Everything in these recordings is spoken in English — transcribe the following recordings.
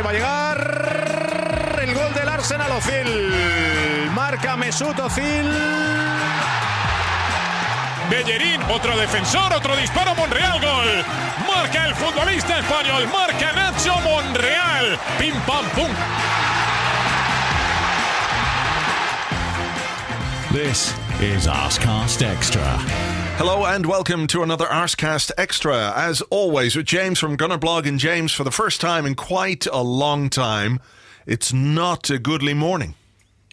va a llegar el gol del Arsenal. Ozil marca Mesut Ozil. Bellerín, otro defensor, otro disparo, Monreal, gol. Marca el futbolista español, marca Nacho Monreal. Pim pam pum. This is Arsecast Extra. Hello and welcome to another Arsecast Extra. As always, with James from Gunnerblog. And James, for the first time in quite a long time, it's not a goodly morning.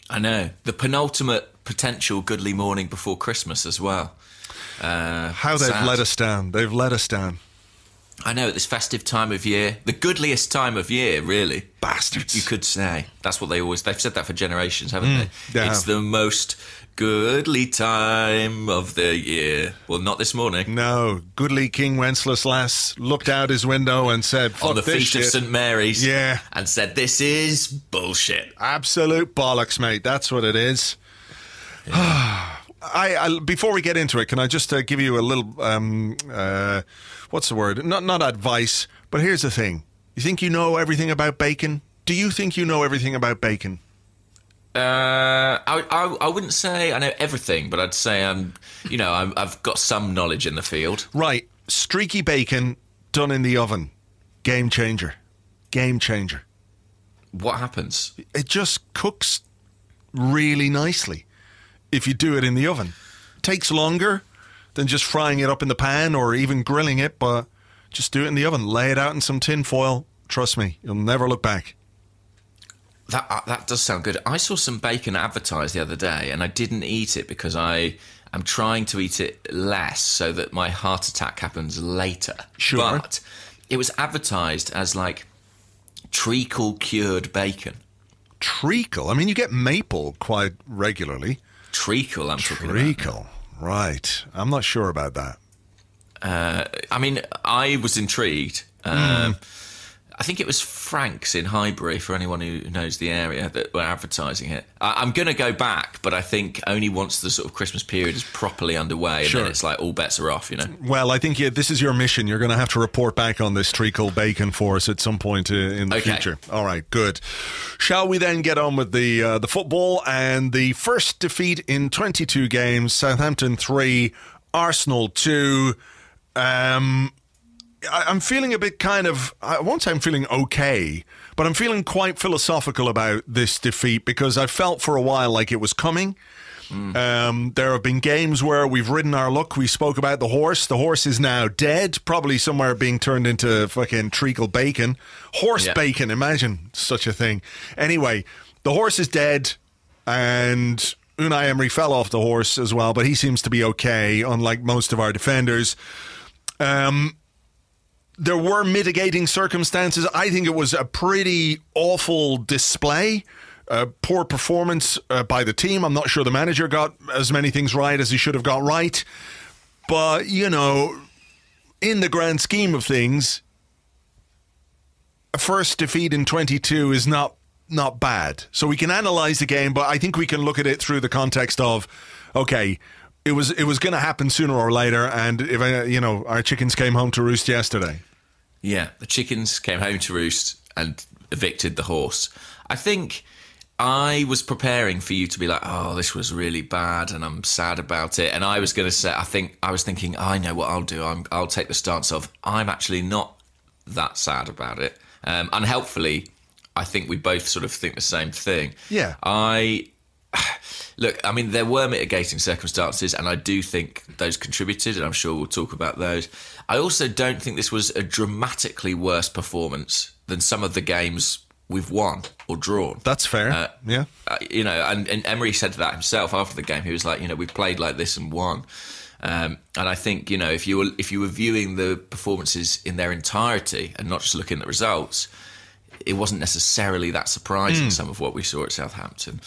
I know. The penultimate potential goodly morning before Christmas as well. How they've let us down. They've let us down. I know, at this festive time of year, the goodliest time of year, really. Bastards. You could say. That's what they've said that for generations, haven't they? They it's have. the most goodly time of the year. Well, not this morning. No, goodly King Wenceslas looked out his window and said, fuck On the this Feast of shit. St. Mary's. Yeah. And said, this is bullshit. Absolute bollocks, mate. That's what it is. Yeah. I before we get into it, can I just give you a little, what's the word? Not advice, but here's the thing. You think you know everything about bacon? Do you think you know everything about bacon? I wouldn't say I know everything, but I'd say I've got some knowledge in the field. Right. Streaky bacon done in the oven. Game changer. Game changer. What happens? It just cooks really nicely if you do it in the oven. It takes longer than just frying it up in the pan or even grilling it, but just do it in the oven. Lay it out in some tin foil. Trust me, you'll never look back. That does sound good. I saw some bacon advertised the other day, and I didn't eat it because I am trying to eat it less so that my heart attack happens later. Sure. But it was advertised as like treacle cured bacon. Treacle? I mean, you get maple quite regularly. Treacle, I'm talking about. Treacle, right. I'm not sure about that. I mean, I was intrigued. I think it was Frank's in Highbury, for anyone who knows the area, that were advertising it. I'm going to go back, but I think only once the sort of Christmas period is properly underway, and Sure. then it's like all bets are off, you know? Well, I think this is your mission. You're going to have to report back on this treacle bacon for us at some point in the future. All right, good. Shall we then get on with the football and the first defeat in 22 games? Southampton 3, Arsenal 2. I'm feeling a bit I won't say I'm feeling okay, but I'm feeling quite philosophical about this defeat because I felt for a while like it was coming. There have been games where we've ridden our luck. We spoke about the horse. The horse is now dead, probably somewhere being turned into fucking treacle bacon. Horse bacon, imagine such a thing. Anyway, the horse is dead, and Unai Emery fell off the horse as well, but he seems to be okay, unlike most of our defenders. There were mitigating circumstances. I think it was a pretty awful display. Poor performance by the team. I'm not sure the manager got as many things right as he should have got right. But, you know, in the grand scheme of things, a first defeat in 22 is not bad. So we can analyse the game, but I think we can look at it through the context of, okay, it was going to happen sooner or later, and if our chickens came home to roost yesterday. Yeah, the chickens came home to roost and evicted the horse. I think I was preparing for you to be like, oh, this was really bad and I'm sad about it. And I was going to say, I was thinking, I know what I'll do. I'll take the stance of, I'm actually not that sad about it. Unhelpfully, I think we both sort of think the same thing. Yeah. Look, I mean, there were mitigating circumstances, and I do think those contributed, and I'm sure we'll talk about those. I also don't think this was a dramatically worse performance than some of the games we've won or drawn. That's fair. Yeah. And Emery said that himself after the game. He was like, we've played like this and won. And I think, if you were viewing the performances in their entirety and not just looking at the results, it wasn't necessarily that surprising, some of what we saw at Southampton.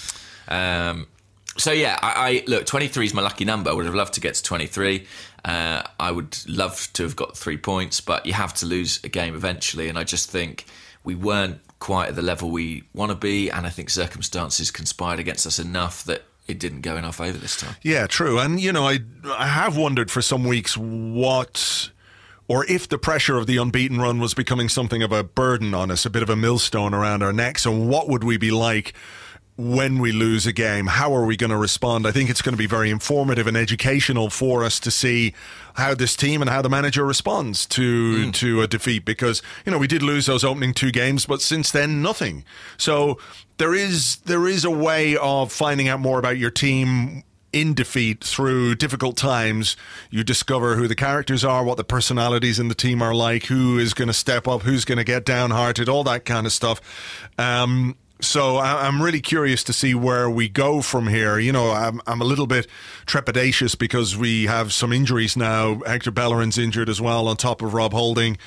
So yeah, I look, 23 is my lucky number. I would have loved to get to 23. I would love to have got 3 points, but you have to lose a game eventually. And I just think we weren't quite at the level we want to be. And I think circumstances conspired against us enough that it didn't go in our favour this time. Yeah, true. And, I have wondered for some weeks what or if the pressure of the unbeaten run was becoming something of a burden on us, a bit of a millstone around our necks, and what would we be like when we lose a game? How are we going to respond? I think it's going to be very informative and educational for us to see how this team and how the manager responds to a defeat, because, you know, we did lose those opening 2 games, but since then, nothing. So there is a way of finding out more about your team in defeat through difficult times. You discover who the characters are, what the personalities in the team are like, who is going to step up, who's going to get downhearted, all that kind of stuff. So I'm really curious to see where we go from here. You know, I'm a little bit trepidatious because we have some injuries now. Hector Bellerin's injured as well, on top of Rob Holding.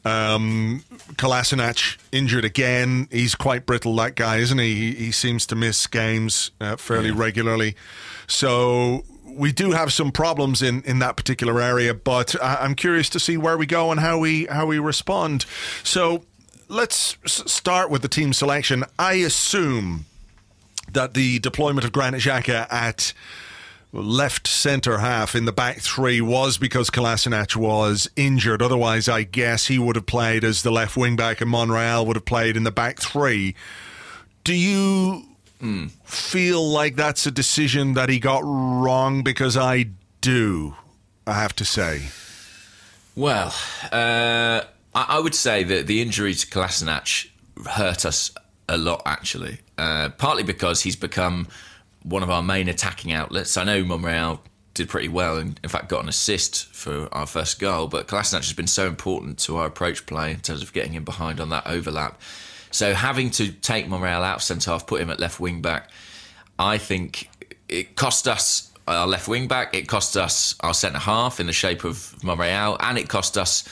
Kolasinac injured again. He's quite brittle, that guy, isn't he? He seems to miss games fairly regularly. So we do have some problems in that particular area, but I'm curious to see where we go and how we respond. So let's start with the team selection. I assume that the deployment of Granit Xhaka at left centre half in the back 3 was because Kolasinac was injured. Otherwise, I guess he would have played as the left wing back and Monreal would have played in the back 3. Do you feel like that's a decision that he got wrong? Because I do, I have to say. Well, I would say that the injury to Kolasinac hurt us a lot, actually. Partly because he's become one of our main attacking outlets. I know Monreal did pretty well and, in fact, got an assist for our first goal, but Kolasinac has been so important to our approach play in terms of getting him behind on that overlap. So having to take Monreal out of centre-half, put him at left wing-back, I think it cost us our left wing-back, it cost us our centre-half in the shape of Monreal, and it cost us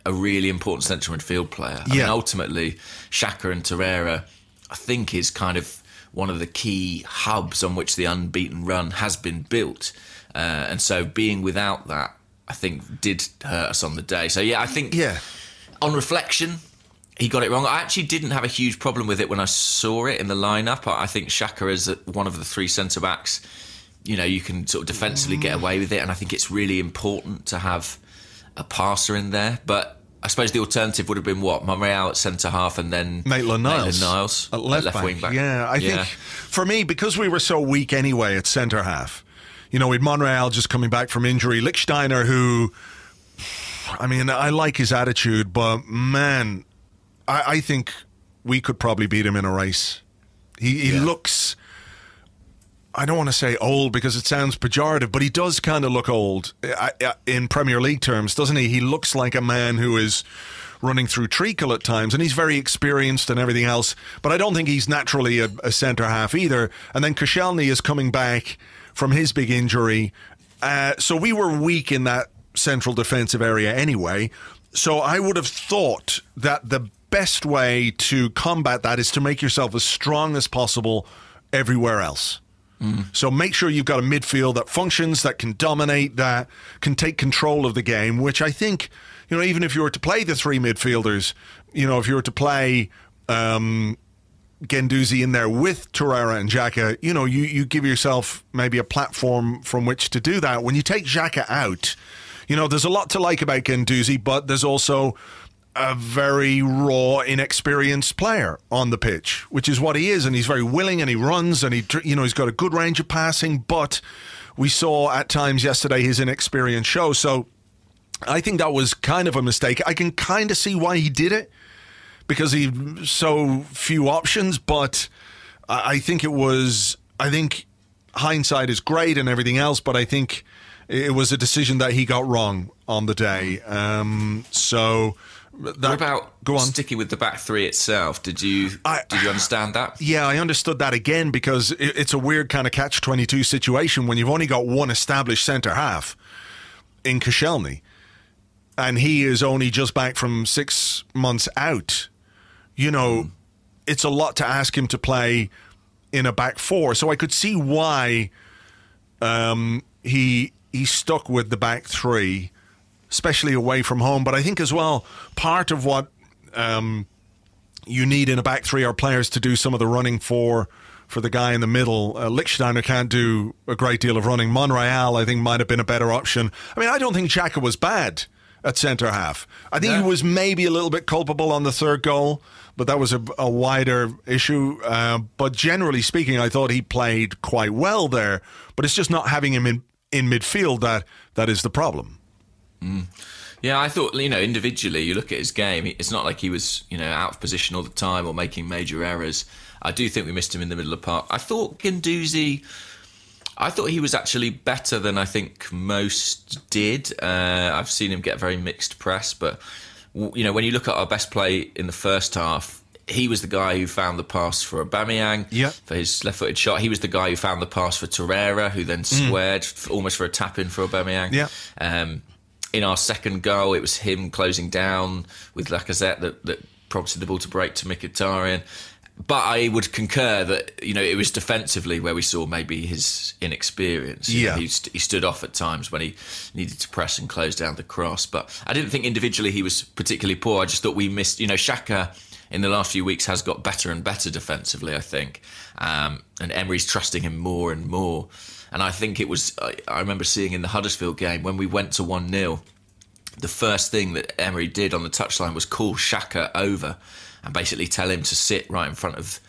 a really important central midfield player. I mean, ultimately, Xhaka and Torreira, I think, is kind of one of the key hubs on which the unbeaten run has been built. And so being without that, I think, did hurt us on the day. So, I think on reflection, he got it wrong. I actually didn't have a huge problem with it when I saw it in the lineup. I think Xhaka is one of the 3 centre-backs. You know, you can sort of defensively get away with it, and I think it's really important to have a passer in there. But I suppose the alternative would have been what? Monreal at centre-half and then Maitland-Niles at left wing-back. Yeah, I think for me, because we were so weak anyway at centre-half, you know, with Monreal just coming back from injury, Lichtsteiner, who, I mean, I like his attitude, but man, I think we could probably beat him in a race. He looks, I don't want to say old because it sounds pejorative, but he does kind of look old in Premier League terms, doesn't he? He looks like a man who is running through treacle at times, and he's very experienced and everything else, but I don't think he's naturally a centre-half either. And then Koscielny is coming back from his big injury. So we were weak in that central defensive area anyway. So I would have thought that the best way to combat that is to make yourself as strong as possible everywhere else. So make sure you've got a midfield that functions, that can dominate, that can take control of the game, which I think, you know, even if you were to play the 3 midfielders, you know, if you were to play Guendouzi in there with Torreira and Xhaka, you know, you give yourself maybe a platform from which to do that. When you take Xhaka out, you know, there's a lot to like about Guendouzi, but there's also a very raw, inexperienced player on the pitch, which is what he is, and he's very willing and he runs and he's got a good range of passing, but we saw at times yesterday his inexperience show. So I think that was kind of a mistake. I can kind of see why he did it because he so few options, but I think hindsight is great and everything else, but I think it was a decision that he got wrong on the day. What about sticking with the back 3 itself? Did you understand that? Yeah, I understood that again because it's a weird kind of catch-22 situation when you've only got one established centre-half in Koscielny and he is only just back from 6 months out. You know, it's a lot to ask him to play in a back 4. So I could see why he stuck with the back 3, especially away from home. But I think as well, part of what you need in a back 3 are players to do some of the running for the guy in the middle. Lichtsteiner can't do a great deal of running. Monreal, I think, might have been a better option. I mean, I don't think Xhaka was bad at centre-half. I think he was maybe a little bit culpable on the third goal, but that was a wider issue. But generally speaking, I thought he played quite well there. But it's just not having him in midfield that is the problem. Yeah, I thought, individually, you look at his game, it's not like he was, out of position all the time or making major errors. I do think we missed him in the middle of the park. I thought Guendouzi, he was actually better than I think most did. I've seen him get very mixed press, but, when you look at our best play in the first half, he was the guy who found the pass for Aubameyang for his left-footed shot. He was the guy who found the pass for Torreira, who then squared almost for a tap-in for Aubameyang. Yeah. In our second goal, it was him closing down with Lacazette that prompted the ball to break to Mkhitaryan. But I would concur that, it was defensively where we saw maybe his inexperience. He stood off at times when he needed to press and close down the cross. But I didn't think individually he was particularly poor. I just thought we missed, Xhaka in the last few weeks has got better and better defensively, I think. And Emery's trusting him more and more. And I think it was, I remember seeing in the Huddersfield game, when we went to 1-0, the first thing that Emery did on the touchline was call Xhaka over and basically tell him to sit right in front of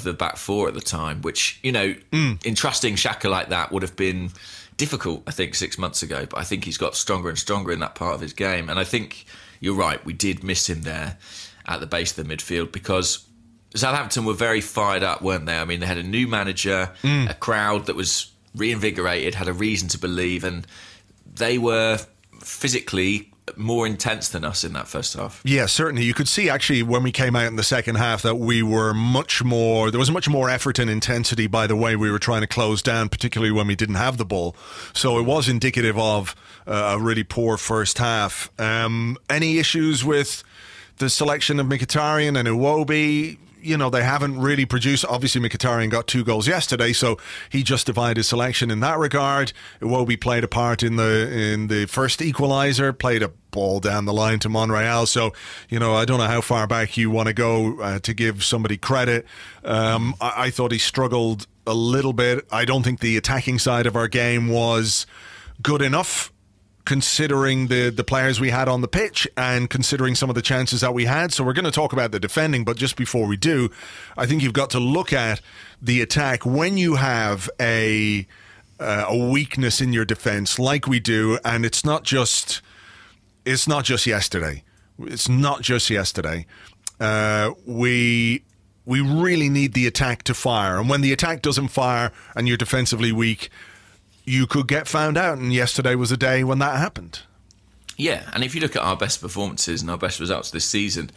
the back four at the time, which, entrusting Xhaka like that would have been difficult, I think, 6 months ago. But I think he's got stronger and stronger in that part of his game. And I think you're right, we did miss him there at the base of the midfield because Southampton were very fired up, weren't they? I mean, they had a new manager, a crowd that was reinvigorated, had a reason to believe, and they were physically more intense than us in that first half. Yeah, certainly. You could see actually when we came out in the second half that we were there was much more effort and intensity by the way we were trying to close down, particularly when we didn't have the ball. So it was indicative of a really poor first half. Any issues with the selection of Mkhitaryan and Iwobi? They haven't really produced. Obviously, Mkhitaryan got 2 goals yesterday, so he justified his selection in that regard. Iwobi played a part in the first equaliser, played a ball down the line to Monreal. So, I don't know how far back you want to go to give somebody credit. I thought he struggled a little bit. I don't think the attacking side of our game was good enough, considering the players we had on the pitch and considering some of the chances that we had. So we're going to talk about the defending, but just before we do, I think you've got to look at the attack. When you have a weakness in your defence like we do, and it's not just yesterday. It's not just yesterday. We really need the attack to fire. And when the attack doesn't fire and you're defensively weak, you could get found out, and yesterday was a day when that happened. Yeah, and if you look at our best performances and our best results this season,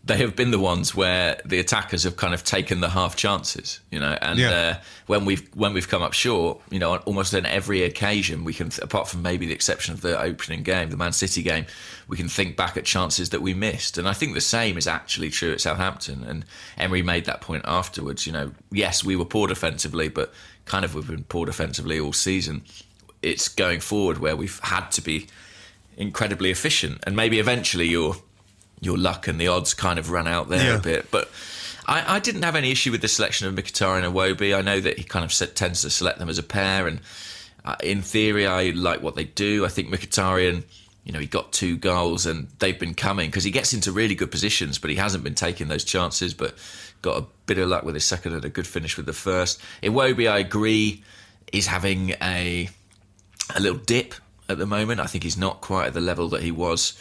they have been the ones where the attackers have kind of taken the half chances, and when we've come up short, on almost on every occasion, we can, apart from maybe the exception of the opening game, the Man City game, we can think back at chances that we missed. And I think the same is actually true at Southampton, and Emery made that point afterwards. Yes, we were poor defensively, but we've been poor defensively all season. It's going forward where we've had to be incredibly efficient, and maybe eventually your luck and the odds kind of run out there a bit. But I didn't have any issue with the selection of Mkhitaryan and Iwobi. I know that he kind of tends to select them as a pair, and in theory I like what they do. I think Mkhitaryan, he got 2 goals and they've been coming because he gets into really good positions, but he hasn't been taking those chances, but got a bit of luck with his second and a good finish with the first. Iwobi, I agree, is having a little dip at the moment. I think he's not quite at the level that he was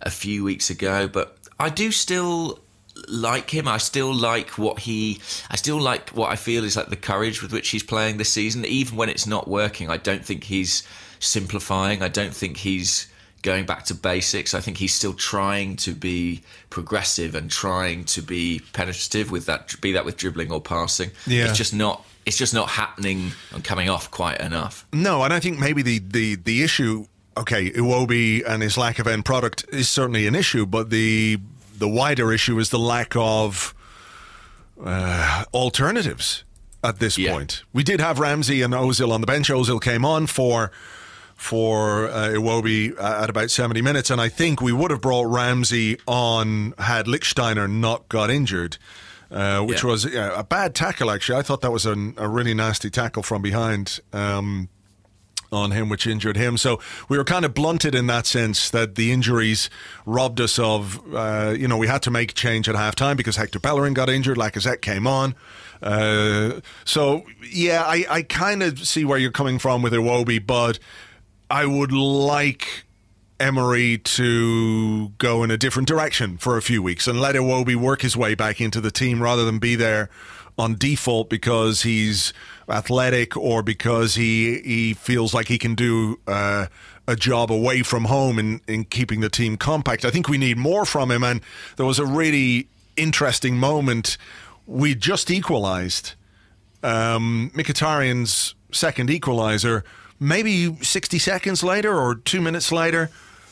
a few weeks ago, but I do still like him. I still like what I feel is like the courage with which he's playing this season. Even when it's not working, I don't think he's simplifying. I don't think he's going back to basics. I think he's still trying to be progressive and trying to be penetrative with that, be that with dribbling or passing. Yeah. It's just not happening and coming off quite enough. No, and I think maybe the issue, okay, Iwobi and his lack of end product is certainly an issue, but the wider issue is the lack of alternatives at this point. We did have Ramsey and Ozil on the bench. Ozil came on for Iwobi at about 70 minutes, and I think we would have brought Ramsey on had Lichtsteiner not got injured, which was a bad tackle, actually. I thought that was a really nasty tackle from behind. on him, which injured him. So we were kind of blunted in that sense, that the injuries robbed us of, we had to make a change at halftime because Hector Bellerin got injured, Lacazette came on. I kind of see where you're coming from with Iwobi, but I would like Emery to go in a different direction for a few weeks and let Iwobi work his way back into the team rather than be there on default because he's athletic or because he feels like he can do a job away from home in keeping the team compact. I think we need more from him, and there was a really interesting moment. We just equalised. Mkhitaryan's second equaliser, maybe 60 seconds later or 2 minutes later,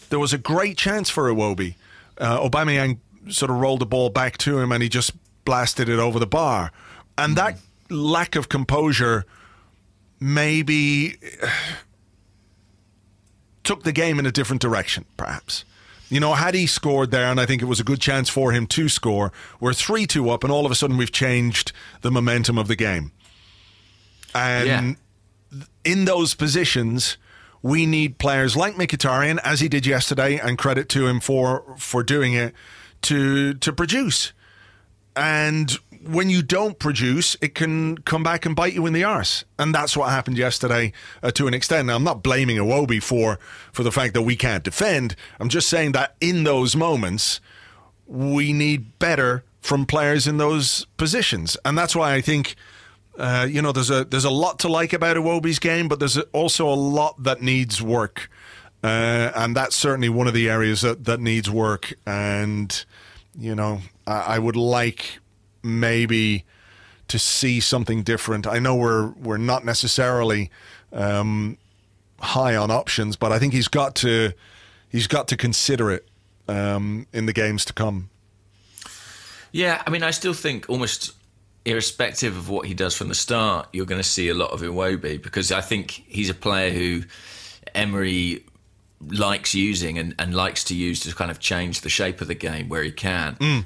there was a great chance for Iwobi. Aubameyang sort of rolled the ball back to him and he just blasted it over the bar. And that lack of composure maybe took the game in a different direction, perhaps. Had he scored there, and I think it was a good chance for him to score, we're 3-2 up, and all of a sudden we've changed the momentum of the game. And in those positions, we need players like Mkhitaryan, as he did yesterday, and credit to him for doing it, to produce. And when you don't produce, it can come back and bite you in the arse. And that's what happened yesterday to an extent. Now, I'm not blaming Iwobi for the fact that we can't defend. I'm just saying that in those moments, we need better from players in those positions. And that's why I think, there's a lot to like about Iwobi's game, but there's also a lot that needs work. And that's certainly one of the areas that needs work. And, I would like maybe to see something different. I know we're not necessarily high on options, but I think he's got to consider it in the games to come. Yeah, I mean, I still think almost irrespective of what he does from the start, you're going to see a lot of Iwobi, because I think he's a player who Emery likes using and likes to use to kind of change the shape of the game where he can.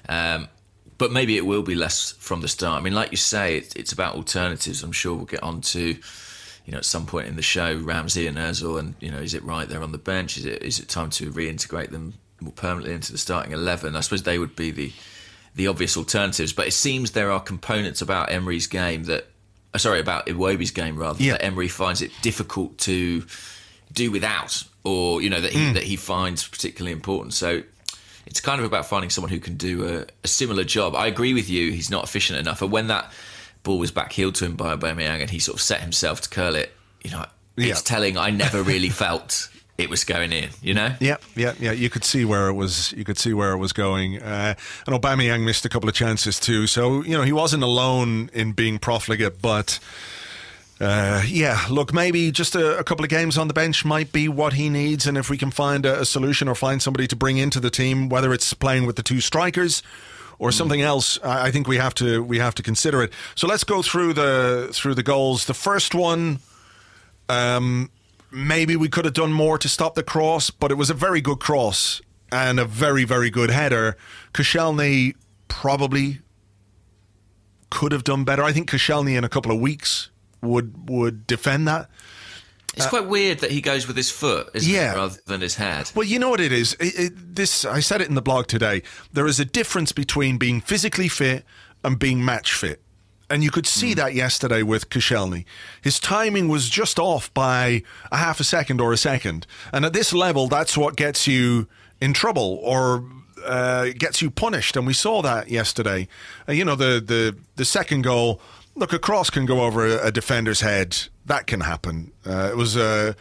But maybe it will be less from the start. I mean, like you say, it's about alternatives. I'm sure we'll get on to, at some point in the show, Ramsey and Ozil, and, is it right there on the bench? Is it time to reintegrate them more permanently into the starting 11? I suppose they would be the obvious alternatives. But it seems there are components about Emery's game about Iwobi's game rather, that Emery finds it difficult to do without, or, that he finds particularly important. So it's kind of about finding someone who can do a similar job. I agree with you, he's not efficient enough. And when that ball was backheeled to him by Aubameyang and he sort of set himself to curl it, it's telling. I never really felt it was going in, Yeah. You could see where it was. You could see where it was going. And Aubameyang missed a couple of chances too. So he wasn't alone in being profligate, but. Look, maybe just a couple of games on the bench might be what he needs, and if we can find a solution or find somebody to bring into the team, whether it's playing with the two strikers or something else, I think we have to consider it. So let's go through the goals. The first one, maybe we could have done more to stop the cross, but it was a very good cross and a very, very good header. Koscielny probably could have done better. I think Koscielny in a couple of weeks would defend that. It's quite weird that he goes with his foot, isn't it, rather than his head. Well, you know what it is? I said it in the blog today. There is a difference between being physically fit and being match fit. And you could see that yesterday with Koscielny. His timing was just off by a half a second or a second. And at this level, that's what gets you in trouble or gets you punished. And we saw that yesterday. The second goal... Look, a cross can go over a defender's head. That can happen. It was a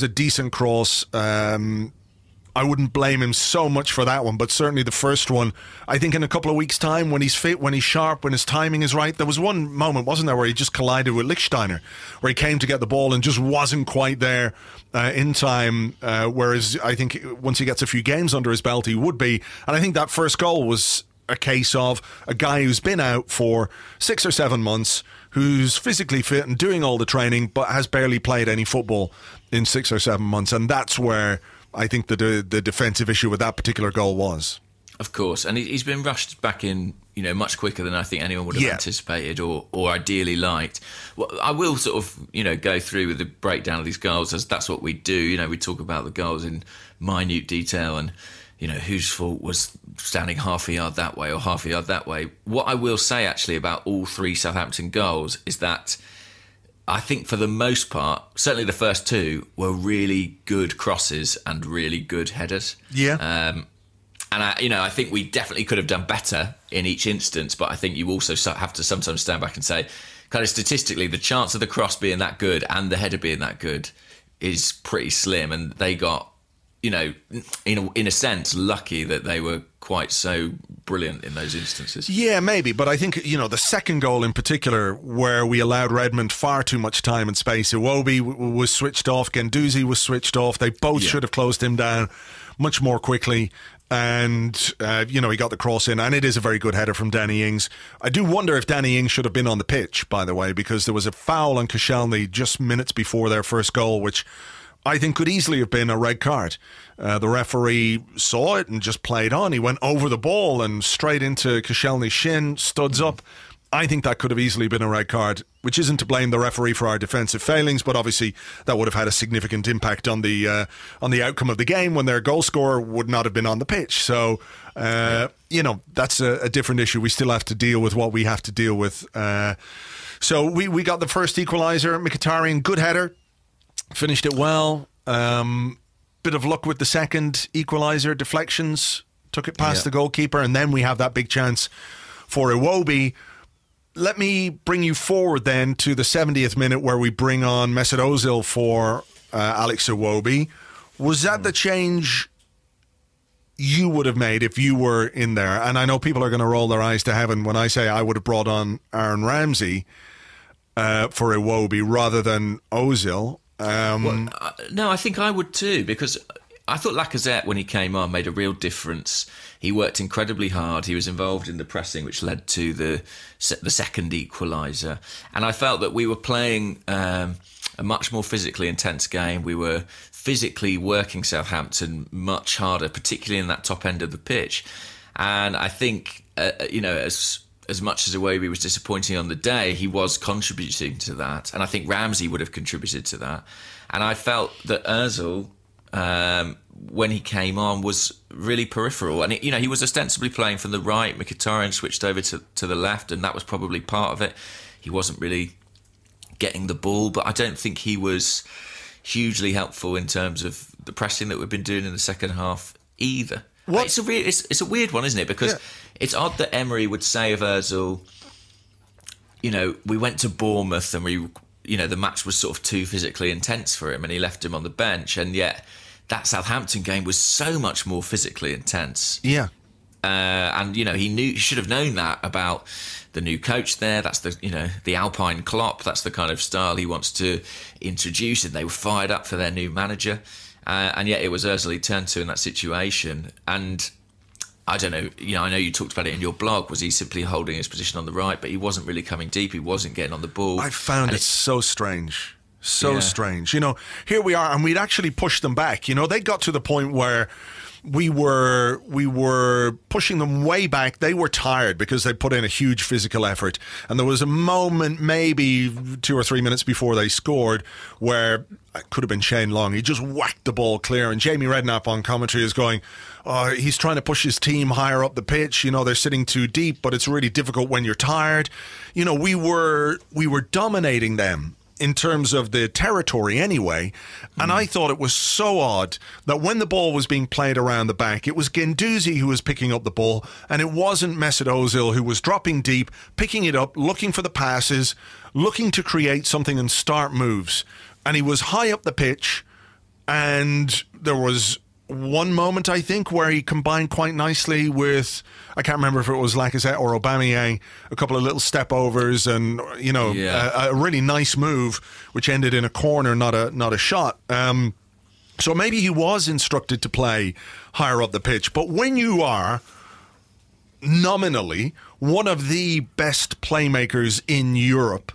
decent cross. I wouldn't blame him so much for that one, but certainly the first one, I think in a couple of weeks' time, when he's fit, when he's sharp, when his timing is right, there was one moment, wasn't there, where he just collided with Lichtsteiner, where he came to get the ball and just wasn't quite there in time, whereas I think once he gets a few games under his belt, he would be. And I think that first goal was a case of a guy who's been out for 6 or 7 months, who's physically fit and doing all the training, but has barely played any football in 6 or 7 months. And that's where I think the defensive issue with that particular goal was. Of course. And he's been rushed back in, much quicker than I think anyone would have anticipated or ideally liked. Well, I will sort of, go through with the breakdown of these goals, as that's what we do. We talk about the goals in minute detail and, whose fault was standing half a yard that way or half a yard that way. What I will say, actually, about all three Southampton goals is that I think for the most part, certainly the first two were really good crosses and really good headers. Yeah. And I think we definitely could have done better in each instance, but I think you also have to sometimes stand back and say, kind of statistically, the chance of the cross being that good and the header being that good is pretty slim. And they got, in a sense, lucky that they were quite so brilliant in those instances. Yeah, maybe. But I think, the second goal in particular, where we allowed Redmond far too much time and space. Iwobi was switched off. Guendouzi was switched off. They both should have closed him down much more quickly. And, he got the cross in, and it is a very good header from Danny Ings. I do wonder if Danny Ings should have been on the pitch, by the way, because there was a foul on Koscielny just minutes before their first goal, which I think could easily have been a red card. The referee saw it and just played on. He went over the ball and straight into Koscielny's shin, studs up. I think that could have easily been a red card, which isn't to blame the referee for our defensive failings, but obviously that would have had a significant impact on the outcome of the game when their goal scorer would not have been on the pitch. So, that's a different issue. We still have to deal with what we have to deal with. So we got the first equaliser. Mkhitaryan, good header, finished it well. Bit of luck with the second equaliser, deflections, took it past the goalkeeper, and then we have that big chance for Iwobi. Let me bring you forward then to the 70th minute where we bring on Mesut Ozil for Alex Iwobi. Was that the change you would have made if you were in there? And I know people are going to roll their eyes to heaven when I say I would have brought on Aaron Ramsey for Iwobi rather than Ozil. No, I think I would too, because I thought Lacazette, when he came on, made a real difference. He worked incredibly hard. He was involved in the pressing, which led to the second equaliser. And I felt that we were playing a much more physically intense game. We were physically working Southampton much harder, particularly in that top end of the pitch. And I think, as much as Iwobi was disappointing on the day, he was contributing to that. And I think Ramsey would have contributed to that. And I felt that Ozil, when he came on, was really peripheral, and he was ostensibly playing from the right. Mkhitaryan switched over to the left, and that was probably part of it. He wasn't really getting the ball, but I don't think he was hugely helpful in terms of the pressing that we've been doing in the second half either. What? It's a weird one, isn't it? Because it's odd that Emery would say of Ozil, we went to Bournemouth and the match was sort of too physically intense for him and he left him on the bench, and yet that Southampton game was so much more physically intense. Yeah. And he should have known that about the new coach there. That's the Alpine Klopp. That's the kind of style he wants to introduce, and they were fired up for their new manager. And yet it was Ozil he turned to in that situation. And I don't know, I know you talked about it in your blog. Was he simply holding his position on the right, but he wasn't really coming deep. He wasn't getting on the ball. I found it so strange. So strange. Here we are, and we'd actually pushed them back. They got to the point where we were pushing them way back. They were tired because they put in a huge physical effort. And there was a moment, maybe 2 or 3 minutes before they scored, where it could have been Shane Long. He just whacked the ball clear. And Jamie Redknapp on commentary is going, oh, he's trying to push his team higher up the pitch. They're sitting too deep, but it's really difficult when you're tired. We were dominating them in terms of the territory anyway. And I thought it was so odd that when the ball was being played around the back, it was Guendouzi who was picking up the ball, and it wasn't Mesut Ozil who was dropping deep, picking it up, looking for the passes, looking to create something and start moves. And he was high up the pitch, and there was one moment, I think, where he combined quite nicely with, I can't remember if it was Lacazette or Aubameyang, a couple of little step overs and, a really nice move, which ended in a corner, not a shot. So maybe he was instructed to play higher up the pitch. But when you are nominally one of the best playmakers in Europe,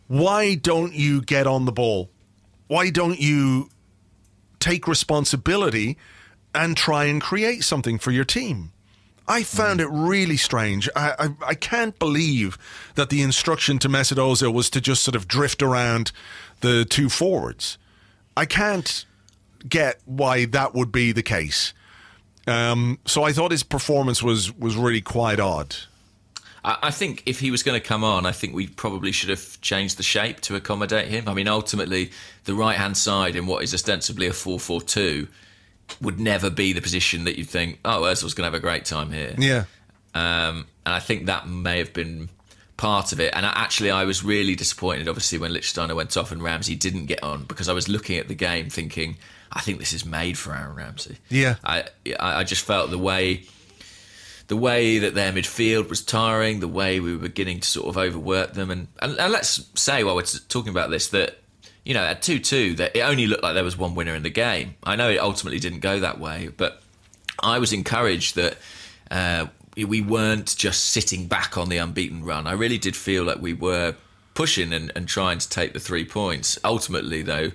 why don't you get on the ball? Why don't you take responsibility and try and create something for your team? I found it really strange. I can't believe that the instruction to Mesut Ozil was to just sort of drift around the two forwards. I can't get why that would be the case. So I thought his performance was really quite odd. I think if he was going to come on, I think we probably should have changed the shape to accommodate him. I mean, ultimately, the right-hand side in what is ostensibly a 4-4-2 would never be the position that you'd think, oh, Ozil's going to have a great time here. Yeah. And I think that may have been part of it. And I was really disappointed, obviously, when Lichtsteiner went off and Ramsey didn't get on, because I was looking at the game thinking, I think this is made for Aaron Ramsey. Yeah. I just felt the way that their midfield was tiring, the way we were beginning to sort of overwork them. And let's say, while we're talking about this, that, you know, at 2-2, that it only looked like there was one winner in the game. I know it ultimately didn't go that way, but I was encouraged that we weren't just sitting back on the unbeaten run. I really did feel like we were pushing and trying to take the 3 points. Ultimately, though,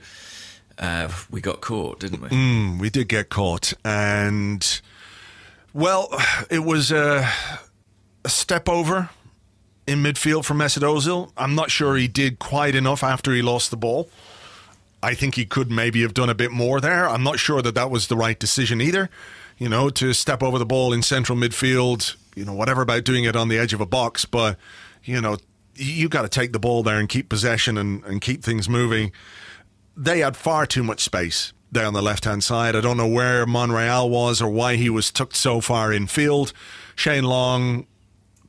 we got caught, didn't we? We did get caught. And, well, it was a step over in midfield for Mesut Ozil. I'm not sure he did quite enough after he lost the ball. I think he could maybe have done a bit more there. I'm not sure that was the right decision either. You know, to step over the ball in central midfield, you know, whatever about doing it on the edge of a box, but, you know, you got to take the ball there and keep possession and keep things moving. They had far too much space there on the left-hand side. I don't know where Monreal was or why he was tucked so far in field. Shane Long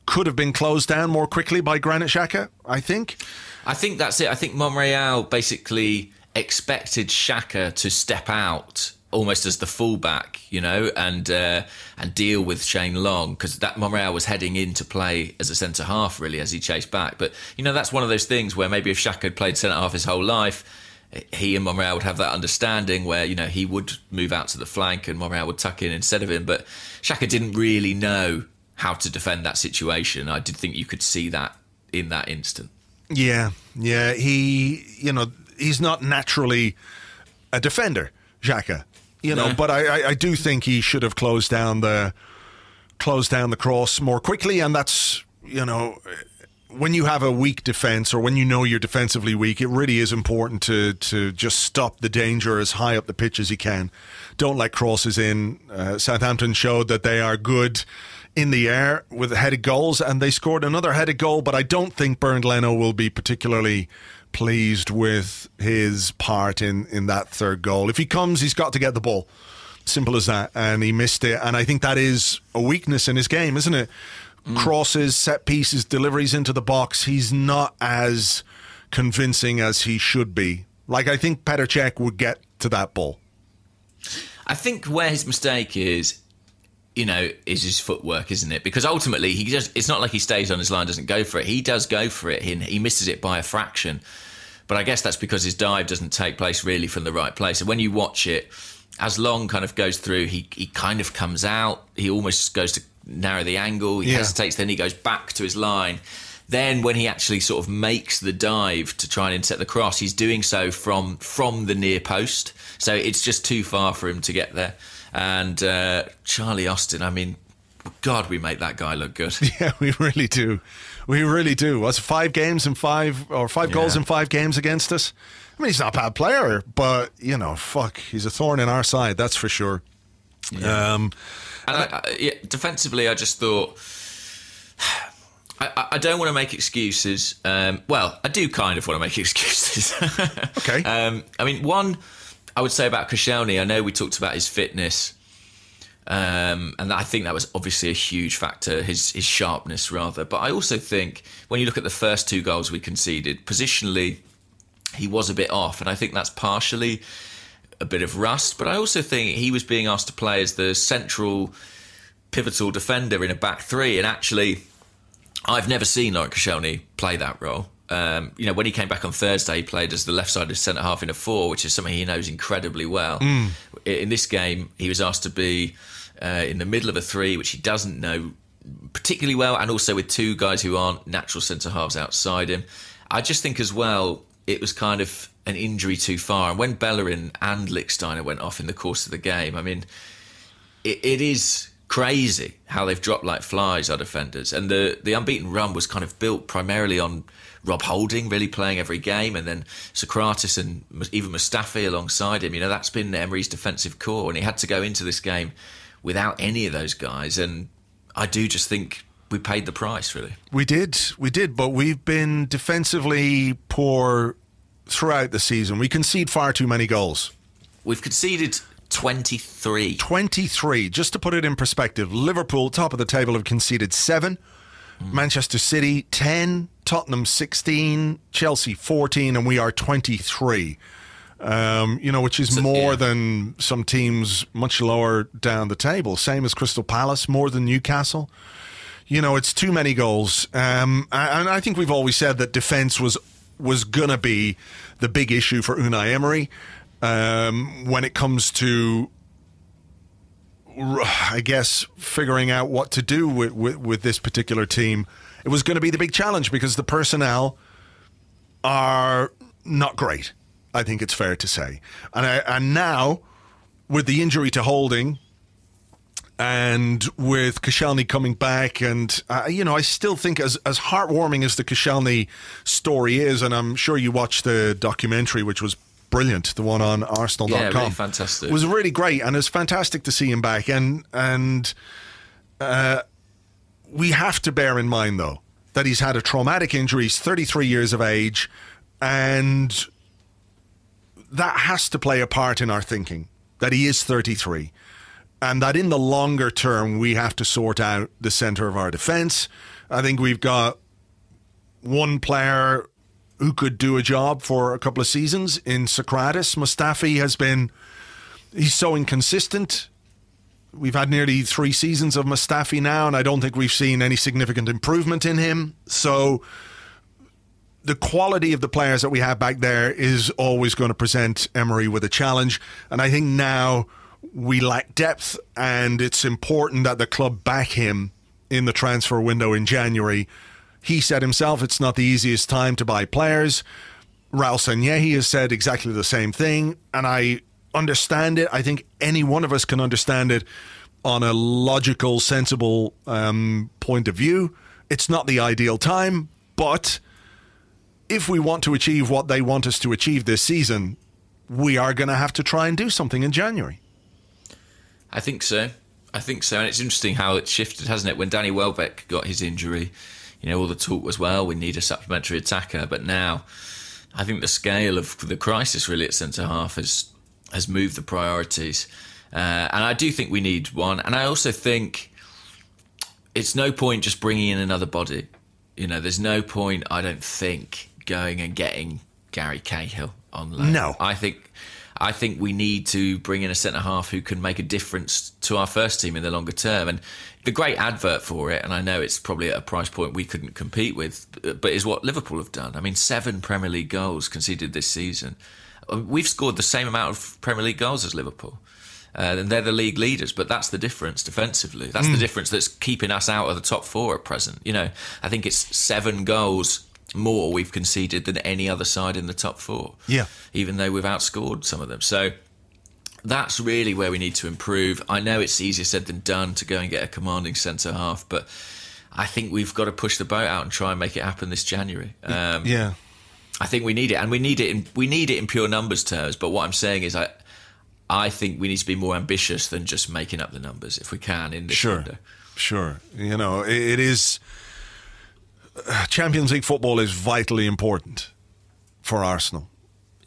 could have been closed down more quickly by Granit Xhaka, I think. I think that's it. I think Monreal basically expected Xhaka to step out almost as the fullback, you know, and deal with Shane Long, because that Monreal was heading in to play as a centre-half, really, as he chased back. But, you know, that's one of those things where maybe if Xhaka had played centre-half his whole life, he and Monreal would have that understanding where, you know, he would move out to the flank and Monreal would tuck in instead of him. But Xhaka didn't really know how to defend that situation. I did think you could see that in that instant. Yeah. He's not naturally a defender, Xhaka. But I do think he should have closed down the cross more quickly, and that's, you know, when you have a weak defence or when you know you're defensively weak, it really is important to just stop the danger as high up the pitch as you can. Don't let crosses in. Southampton showed that they are good in the air with headed goals, and they scored another headed goal, but I don't think Bernd Leno will be particularly pleased with his part in that third goal. If he comes, he's got to get the ball. Simple as that. And he missed it. And I think that is a weakness in his game, isn't it? Crosses, set pieces, deliveries into the box. He's not as convincing as he should be. Like, I think Petr Cech would get to that ball. I think where his mistake is, you know, is his footwork, isn't it? Because ultimately, it's not like he stays on his line, doesn't go for it. He does go for it. He misses it by a fraction. But I guess that's because his dive doesn't take place really from the right place. And when you watch it, as Long kind of goes through, he kind of comes out. He almost goes to narrow the angle. He hesitates, then he goes back to his line. Then when he actually sort of makes the dive to try and intercept the cross, he's doing so from the near post. So it's just too far for him to get there. And Charlie Austin, I mean, God, we make that guy look good. Yeah, we really do. We really do. Was it 5 goals in 5 games against us? I mean, he's not a bad player, but, you know, he's a thorn in our side, that's for sure. Yeah. Defensively, I just thought, I don't want to make excuses. Well, I do kind of want to make excuses. Okay. I mean, one, I would say about Koscielny, I know we talked about his fitness, and I think that was obviously a huge factor, his sharpness rather. But I also think when you look at the first 2 goals we conceded, positionally, he was a bit off, and I think that's partially a bit of rust. But I also think he was being asked to play as the central pivotal defender in a back 3, and actually, I've never seen Laurent Koscielny play that role. You know, when he came back on Thursday, he played as the left-sided centre-half in a 4, which is something he knows incredibly well. In this game, he was asked to be in the middle of a 3, which he doesn't know particularly well, and also with 2 guys who aren't natural centre-halves outside him. I just think as well, it was kind of an injury too far. And when Bellerin and Lichtsteiner went off in the course of the game, I mean, it is crazy how they've dropped like flies, our defenders. And the unbeaten run was kind of built primarily on Rob Holding really playing every game, and then Socrates and even Mustafi alongside him. That's been Emery's defensive core, and he had to go into this game without any of those guys. And I do just think we paid the price, really. We did, but we've been defensively poor throughout the season. We concede far too many goals. We've conceded 23. 23. Just to put it in perspective, Liverpool, top of the table, have conceded 7. Manchester City, 10. Tottenham, 16. Chelsea, 14. And we are 23. Which is more than some teams much lower down the table. Same as Crystal Palace, more than Newcastle. It's too many goals. And I think we've always said that defence was going to be the big issue for Unai Emery when it comes to, I guess, figuring out what to do with this particular team. It was going to be the big challenge because the personnel are not great, I think it's fair to say. And now, with the injury to Holding and with Koscielny coming back, and I still think as heartwarming as the Koscielny story is, and I'm sure you watched the documentary, which was brilliant, the one on Arsenal.com. Yeah, really fantastic. It was really great, and it's fantastic to see him back. And we have to bear in mind, though, that he's had a traumatic injury. He's 33 years of age, and that has to play a part in our thinking, that he is 33. And that in the longer term, we have to sort out the centre of our defence. I think we've got one player who could do a job for a couple of seasons in Socrates. Mustafi he's so inconsistent. We've had nearly 3 seasons of Mustafi now, and I don't think we've seen any significant improvement in him. So the quality of the players that we have back there is always going to present Emery with a challenge. And I think now we lack depth, and it's important that the club back him in the transfer window in January. He said himself it's not the easiest time to buy players. Raul Sanyehi has said exactly the same thing, and I understand it. I think any one of us can understand it on a logical, sensible point of view. It's not the ideal time, but if we want to achieve what they want us to achieve this season, we are going to have to try and do something in January. I think so. And it's interesting how it shifted, hasn't it? When Danny Welbeck got his injury, all the talk was, well, we need a supplementary attacker. But now I think the scale of the crisis really at centre-half has moved the priorities. And I do think we need one. And I also think it's no point just bringing in another body. There's no point, I don't think, going and getting Gary Cahill on loan. No. I think we need to bring in a centre-half who can make a difference to our first team in the longer term. And the great advert for it, and I know it's probably at a price point we couldn't compete with, but is what Liverpool have done. I mean, 7 Premier League goals conceded this season. We've scored the same amount of Premier League goals as Liverpool. And they're the league leaders, but that's the difference defensively. That's the difference that's keeping us out of the top 4 at present. I think it's 7 goals more we've conceded than any other side in the top 4. Yeah. Even though we've outscored some of them. So that's really where we need to improve. I know it's easier said than done to go and get a commanding centre-half, but I think we've got to push the boat out and try and make it happen this January. Yeah. I think we need it, and we need it in pure numbers terms. But what I'm saying is I think we need to be more ambitious than just making up the numbers if we can in this window. Sure. It is... Champions League football is vitally important for Arsenal.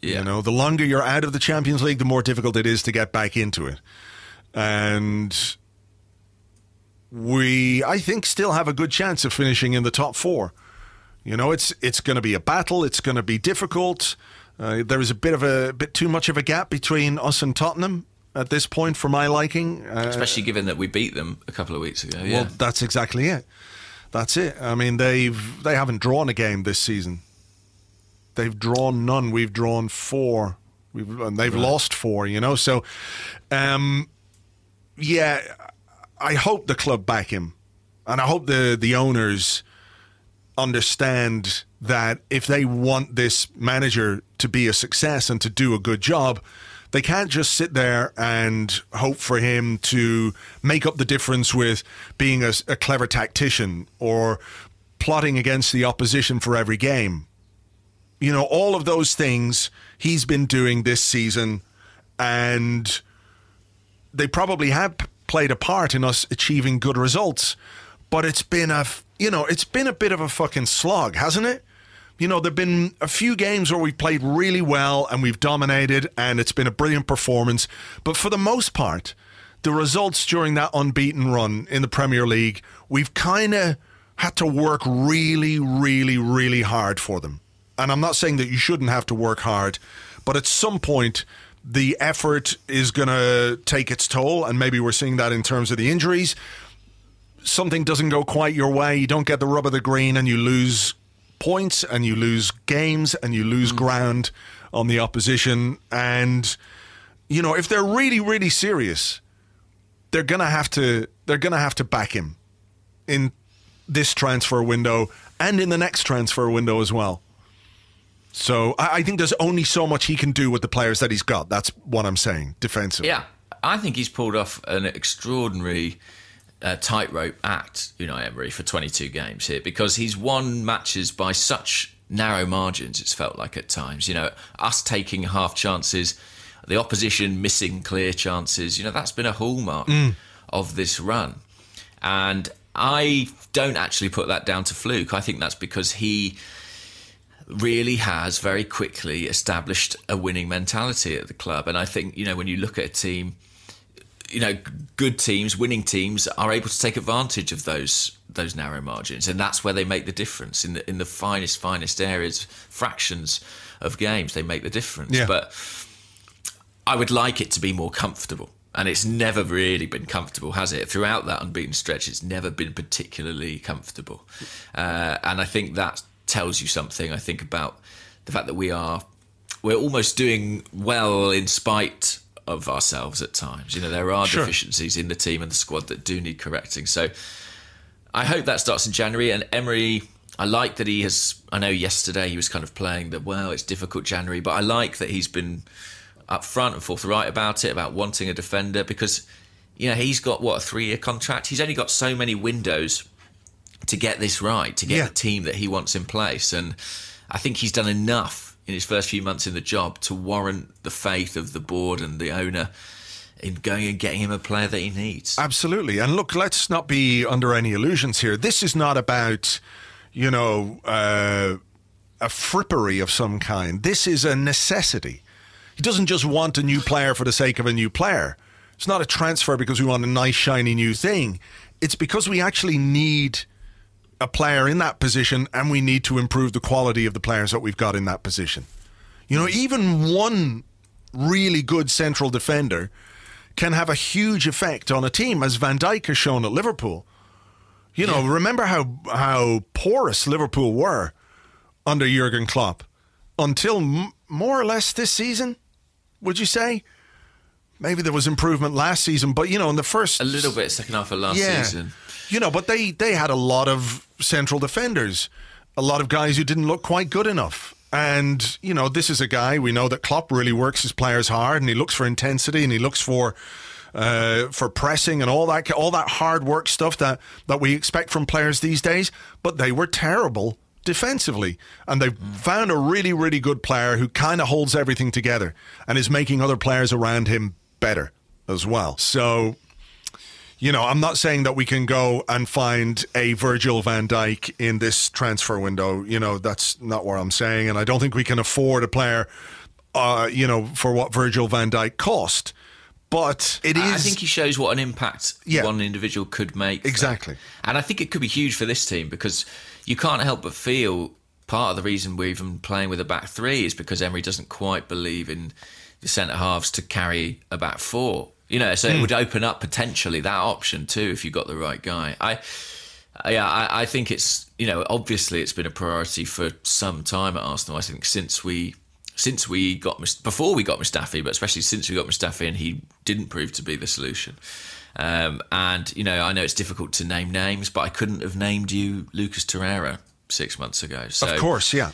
Yeah. The longer you're out of the Champions League, the more difficult it is to get back into it. And we, I think, still have a good chance of finishing in the top 4. It's going to be a battle. It's going to be difficult. There is a bit too much of a gap between us and Tottenham at this point for my liking. Especially given that we beat them a couple of weeks ago. Yeah. Well, that's exactly it. That's it. I mean, they haven't drawn a game this season. They've drawn none. We've drawn 4. They've lost 4. So, yeah. I hope the club back him, and I hope the owners understand that if they want this manager to be a success and to do a good job, They can't just sit there and hope for him to make up the difference with being a clever tactician or plotting against the opposition for every game. You know, all of those things he's been doing this season, and they probably have played a part in us achieving good results. But it's been a bit of a fucking slog, hasn't it? You know, there've been a few games where we've played really well and we've dominated and it's been a brilliant performance. But for the most part, the results during that unbeaten run in the Premier League, we've kind of had to work really, really, really hard for them. And I'm not saying that you shouldn't have to work hard, but at some point, the effort is going to take its toll. And maybe we're seeing that in terms of the injuries. Something doesn't go quite your way. You don't get the rub of the green and you lose points and you lose games and you lose ground on the opposition. And, you know, if they're really, really serious, they're going to have to back him in this transfer window and in the next transfer window as well. So I think there's only so much he can do with the players that he's got. That's what I'm saying, defensively. Yeah, I think he's pulled off an extraordinary tightrope act, Unai Emery, for 22 games here, because he's won matches by such narrow margins, it's felt like at times. You know, us taking half chances, the opposition missing clear chances, you know, that's been a hallmark of this run. And I don't actually put that down to fluke. I think that's because he really has very quickly established a winning mentality at the club. And I think, you know, when you look at a team, you know, good teams, winning teams are able to take advantage of those narrow margins, and that's where they make the difference in the finest areas, fractions of games. They make the difference. Yeah. But I would like it to be more comfortable, and it's never really been comfortable, has it? Throughout that unbeaten stretch, it's never been particularly comfortable, and I think that tells you something. I think about the fact that we're almost doing well in spite of ourselves at times. You know, there are deficiencies in the team and the squad that do need correcting. So I hope that starts in January. And Emery, I like that he has, I know yesterday he was kind of playing that, well, it's difficult January, but I like that he's been up front and forthright about it, about wanting a defender, because, you know, he's got, what, a 3-year contract? He's only got so many windows to get this right, to get the team that he wants in place. And I think he's done enough in his first few months in the job to warrant the faith of the board and the owner in going and getting him a player that he needs. Absolutely. And look, let's not be under any illusions here. This is not about, you know, a frippery of some kind. This is a necessity. He doesn't just want a new player for the sake of a new player. It's not a transfer because we want a nice, shiny new thing. It's because we actually need a player in that position, and we need to improve the quality of the players that we've got in that position. You know, even one really good central defender can have a huge effect on a team, as Van Dijk has shown at Liverpool. You know, remember how porous Liverpool were under Jurgen Klopp until more or less this season, would you say? Maybe there was improvement last season, but, you know, in the first... A little bit second half of last season. You know, but they had a lot of central defenders, a lot of guys who didn't look quite good enough. And, you know, this is a guy, we know that Klopp really works his players hard, and he looks for intensity, and he looks for pressing and all that hard work stuff that we expect from players these days. But they were terrible defensively, and they found a really, really good player who kind of holds everything together and is making other players around him better as well. So, you know, I'm not saying that we can go and find a Virgil van Dijk in this transfer window. You know, that's not what I'm saying. And I don't think we can afford a player, you know, for what Virgil van Dijk cost. But it is... I think he shows what an impact one individual could make. Exactly. And I think it could be huge for this team, because you can't help but feel part of the reason we're even playing with a back three is because Emery doesn't quite believe in the centre-halves to carry a back four. You know, so it would open up potentially that option too if you got the right guy. I think it's, you know, obviously it's been a priority for some time at Arsenal. I think since we got before we got Mustafi, but especially since we got Mustafi, and he didn't prove to be the solution. And you know, I know it's difficult to name names, but I couldn't have named you Lucas Torreira 6 months ago. So, of course, yeah.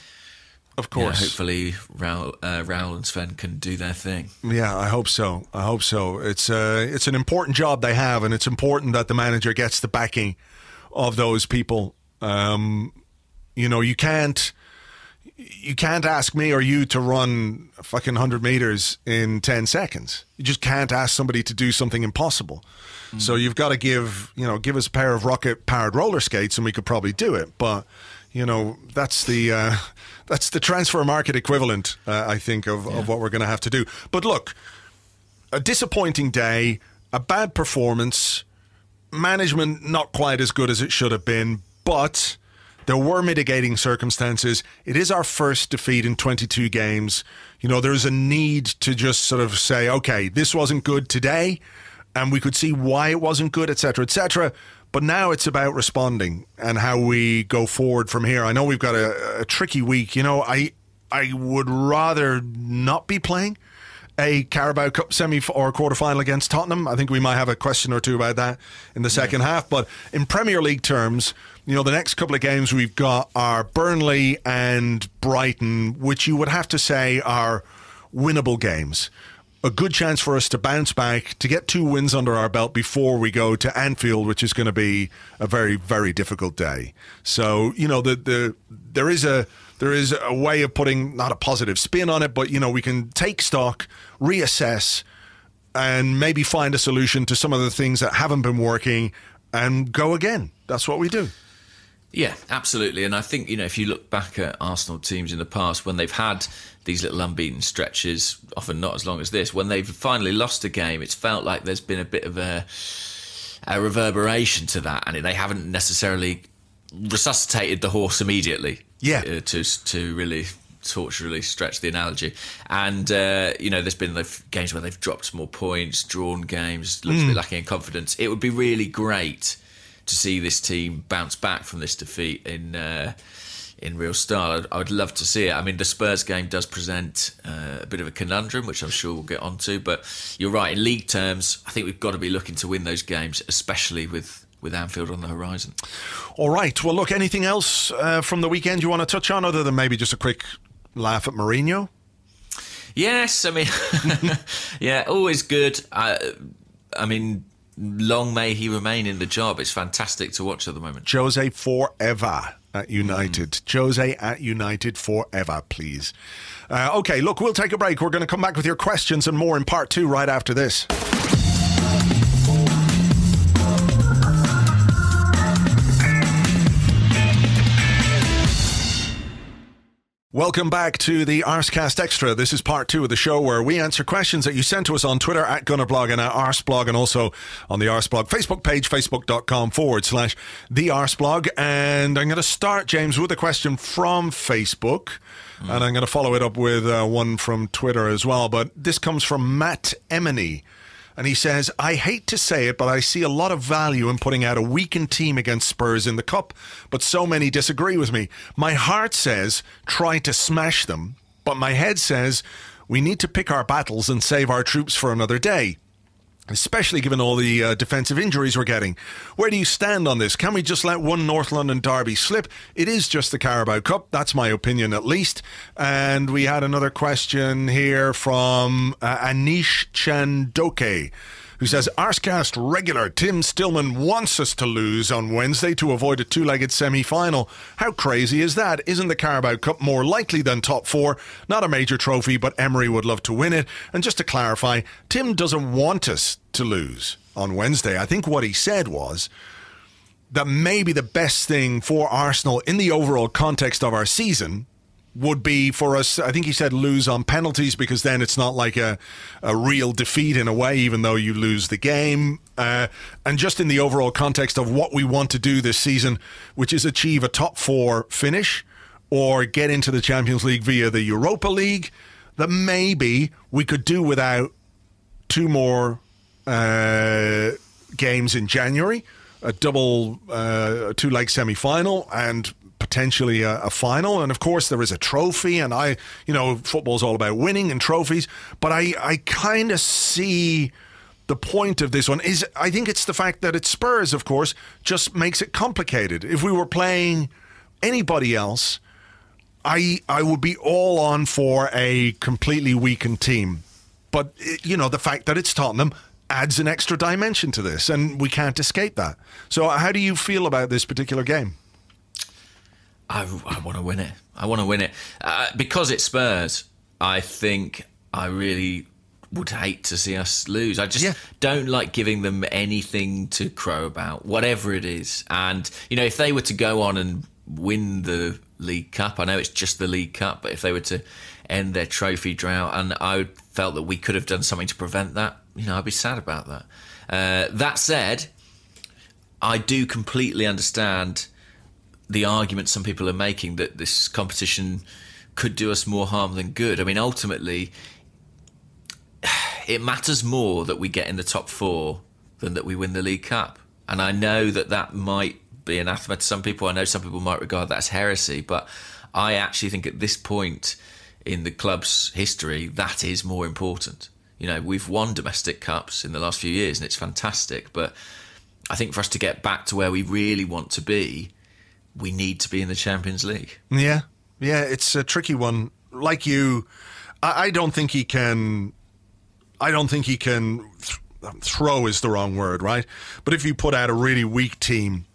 Of course. Hopefully Raul and Sven can do their thing. Yeah, I hope so. It's an important job they have, and it's important that the manager gets the backing of those people. You can't ask me or you to run fucking 100 meters in 10 seconds. You just can't ask somebody to do something impossible. So you've got to give us a pair of rocket-powered roller skates and we could probably do it. But, that's the transfer market equivalent, I think, of what we're going to have to do. But look, a disappointing day, a bad performance, management not quite as good as it should have been, but there were mitigating circumstances. It is our first defeat in 22 games. There's a need to just sort of say, okay, this wasn't good today, and we could see why it wasn't good, etc., etc. But now it's about responding and how we go forward from here. I know we've got a tricky week. I would rather not be playing a Carabao Cup semi or quarter-final against Tottenham. I think we might have a question or two about that in the second half. But in Premier League terms, the next couple of games we've got are Burnley and Brighton, which you would have to say are winnable games. A good chance for us to bounce back, to get 2 wins under our belt before we go to Anfield, which is going to be a very, very difficult day. So, there is a way of putting not a positive spin on it, but, we can take stock, reassess, and maybe find a solution to some of the things that haven't been working and go again. That's what we do. Yeah, absolutely. And I think, if you look back at Arsenal teams in the past, when they've had these little unbeaten stretches, often not as long as this, when they've finally lost a game, it's felt like there's been a bit of a reverberation to that, and they haven't necessarily resuscitated the horse immediately. Yeah. To really torturally stretch the analogy. And, there's been the games where they've dropped more points, drawn games, looks a bit lacking in confidence. It would be really great to see this team bounce back from this defeat in real style. I would love to see it. I mean, the Spurs game does present a bit of a conundrum, which I'm sure we'll get onto. But you're right, in league terms, I think we've got to be looking to win those games, especially with Anfield on the horizon. All right. Well, look, anything else from the weekend you want to touch on, other than maybe just a quick laugh at Mourinho? Yes, I mean, yeah, always good. I mean, long may he remain in the job. It's fantastic to watch at the moment. Jose forever at United. Jose at United forever, please. Okay, look, we'll take a break. We're going to come back with your questions and more in part 2 right after this. Welcome back to the Arsecast Extra. This is part 2 of the show where we answer questions that you sent to us on Twitter at Gunnerblog and at Arseblog, and also on the Arseblog Facebook page, facebook.com/the Arseblog. And I'm going to start, James, with a question from Facebook, and I'm going to follow it up with one from Twitter as well. But this comes from Matt Emeny. And he says, I hate to say it, but I see a lot of value in putting out a weakened team against Spurs in the Cup, but so many disagree with me. My heart says, try to smash them, but my head says, we need to pick our battles and save our troops for another day, especially given all the defensive injuries we're getting. Where do you stand on this? Can we just let one North London derby slip? It is just the Carabao Cup. That's my opinion, at least. And we had another question here from Anish Chandoke, who says, Arsecast regular Tim Stillman wants us to lose on Wednesday to avoid a 2-legged semi-final. How crazy is that? Isn't the Carabao Cup more likely than top 4? Not a major trophy, but Emery would love to win it. And just to clarify, Tim doesn't want us to lose on Wednesday. I think what he said was that maybe the best thing for Arsenal in the overall context of our season would be for us, I think he said, lose on penalties, because then it's not like a real defeat in a way, even though you lose the game. And just in the overall context of what we want to do this season, which is achieve a top 4 finish or get into the Champions League via the Europa League, that maybe we could do without 2 more games in January, a double 2-leg semi-final, and potentially a final. And of course there is a trophy, and football's all about winning and trophies, but I kind of see the point of this one is, I think it's the fact that it's Spurs, of course, just makes it complicated. If we were playing anybody else, I would be all on for a completely weakened team. But, the fact that it's Tottenham adds an extra dimension to this, and we can't escape that. So how do you feel about this particular game? I want to win it. I want to win it. Because it's Spurs, I think I really would hate to see us lose. I just don't like giving them anything to crow about, whatever it is. And, if they were to go on and win the League Cup, I know it's just the League Cup, but if they were to end their trophy drought, and I felt that we could have done something to prevent that, I'd be sad about that. That said, I do completely understand the argument some people are making that this competition could do us more harm than good. I mean, ultimately, it matters more that we get in the top 4 than that we win the League Cup. And I know that might be anathema to some people. I know some people might regard that as heresy, but I actually think at this point in the club's history, that is more important. We've won domestic cups in the last few years, and it's fantastic. But I think for us to get back to where we really want to be, we need to be in the Champions League. Yeah, it's a tricky one. Like you, I don't think he can. Throw is the wrong word, right? But if you put out a really weak team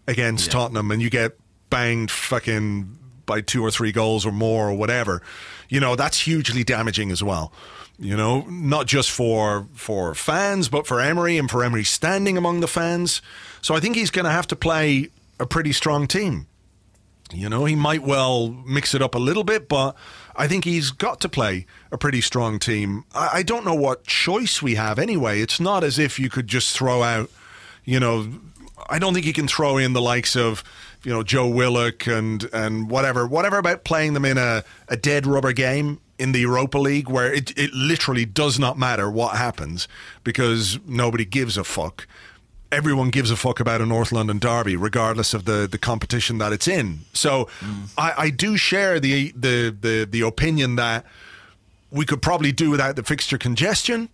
against Tottenham and you get banged fucking by 2 or 3 goals or more or whatever, that's hugely damaging as well. Not just for fans, but for Emery and for Emery's standing among the fans. So I think he's going to have to play a pretty strong team. He might well mix it up a little bit, but I think he's got to play a pretty strong team. I don't know what choice we have anyway. It's not as if you could just throw out, I don't think you can throw in the likes of, Joe Willock and whatever about playing them in a dead rubber game in the Europa League where it literally does not matter what happens because nobody gives a fuck. Everyone gives a fuck about a North London derby, regardless of the competition that it's in. So I do share the opinion that we could probably do without the fixture congestion.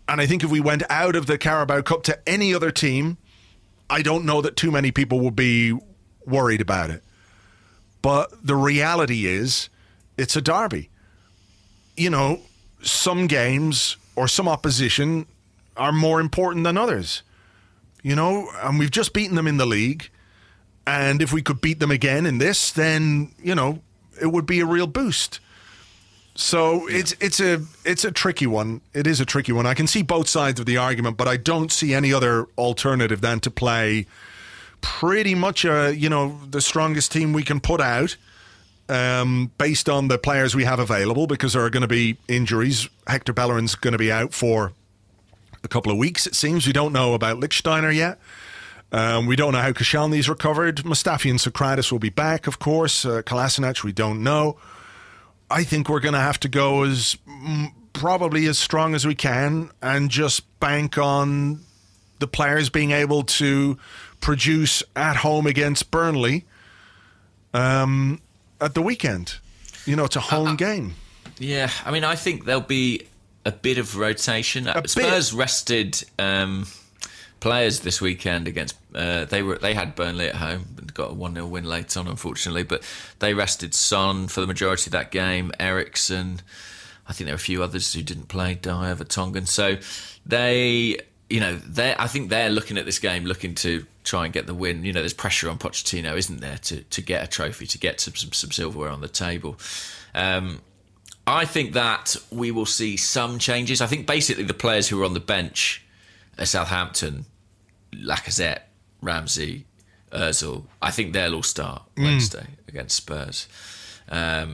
And I think if we went out of the Carabao Cup to any other team, I don't know that too many people would be worried about it. But the reality is, it's a derby. Some games or some opposition are more important than others. And we've just beaten them in the league. And if we could beat them again in this, then, it would be a real boost. So it's a tricky one. It is a tricky one. I can see both sides of the argument, but I don't see any other alternative than to play pretty much, the strongest team we can put out based on the players we have available, because there are going to be injuries. Hector Bellerin's going to be out for a couple of weeks, it seems. We don't know about Lichtsteiner yet. We don't know how Koscielny's recovered. Mustafi and Socrates will be back, of course. Kolasinac, we don't know. I think we're going to have to go probably as strong as we can and just bank on the players being able to produce at home against Burnley at the weekend. It's a home game. Yeah, I mean, I think there'll be a bit of rotation. Spurs rested players this weekend against. They had Burnley at home and got a 1-0 win late on, unfortunately. But they rested Son for the majority of that game. Eriksson, I think there were a few others who didn't play. Dyer, Vertonghen. So I think they're looking at this game, looking to try and get the win. There's pressure on Pochettino, isn't there, to get a trophy, to get some silverware on the table. I think that we will see some changes. I think basically the players who are on the bench at Southampton, Lacazette, Ramsey, Ozil, I think they'll all start Wednesday against Spurs. I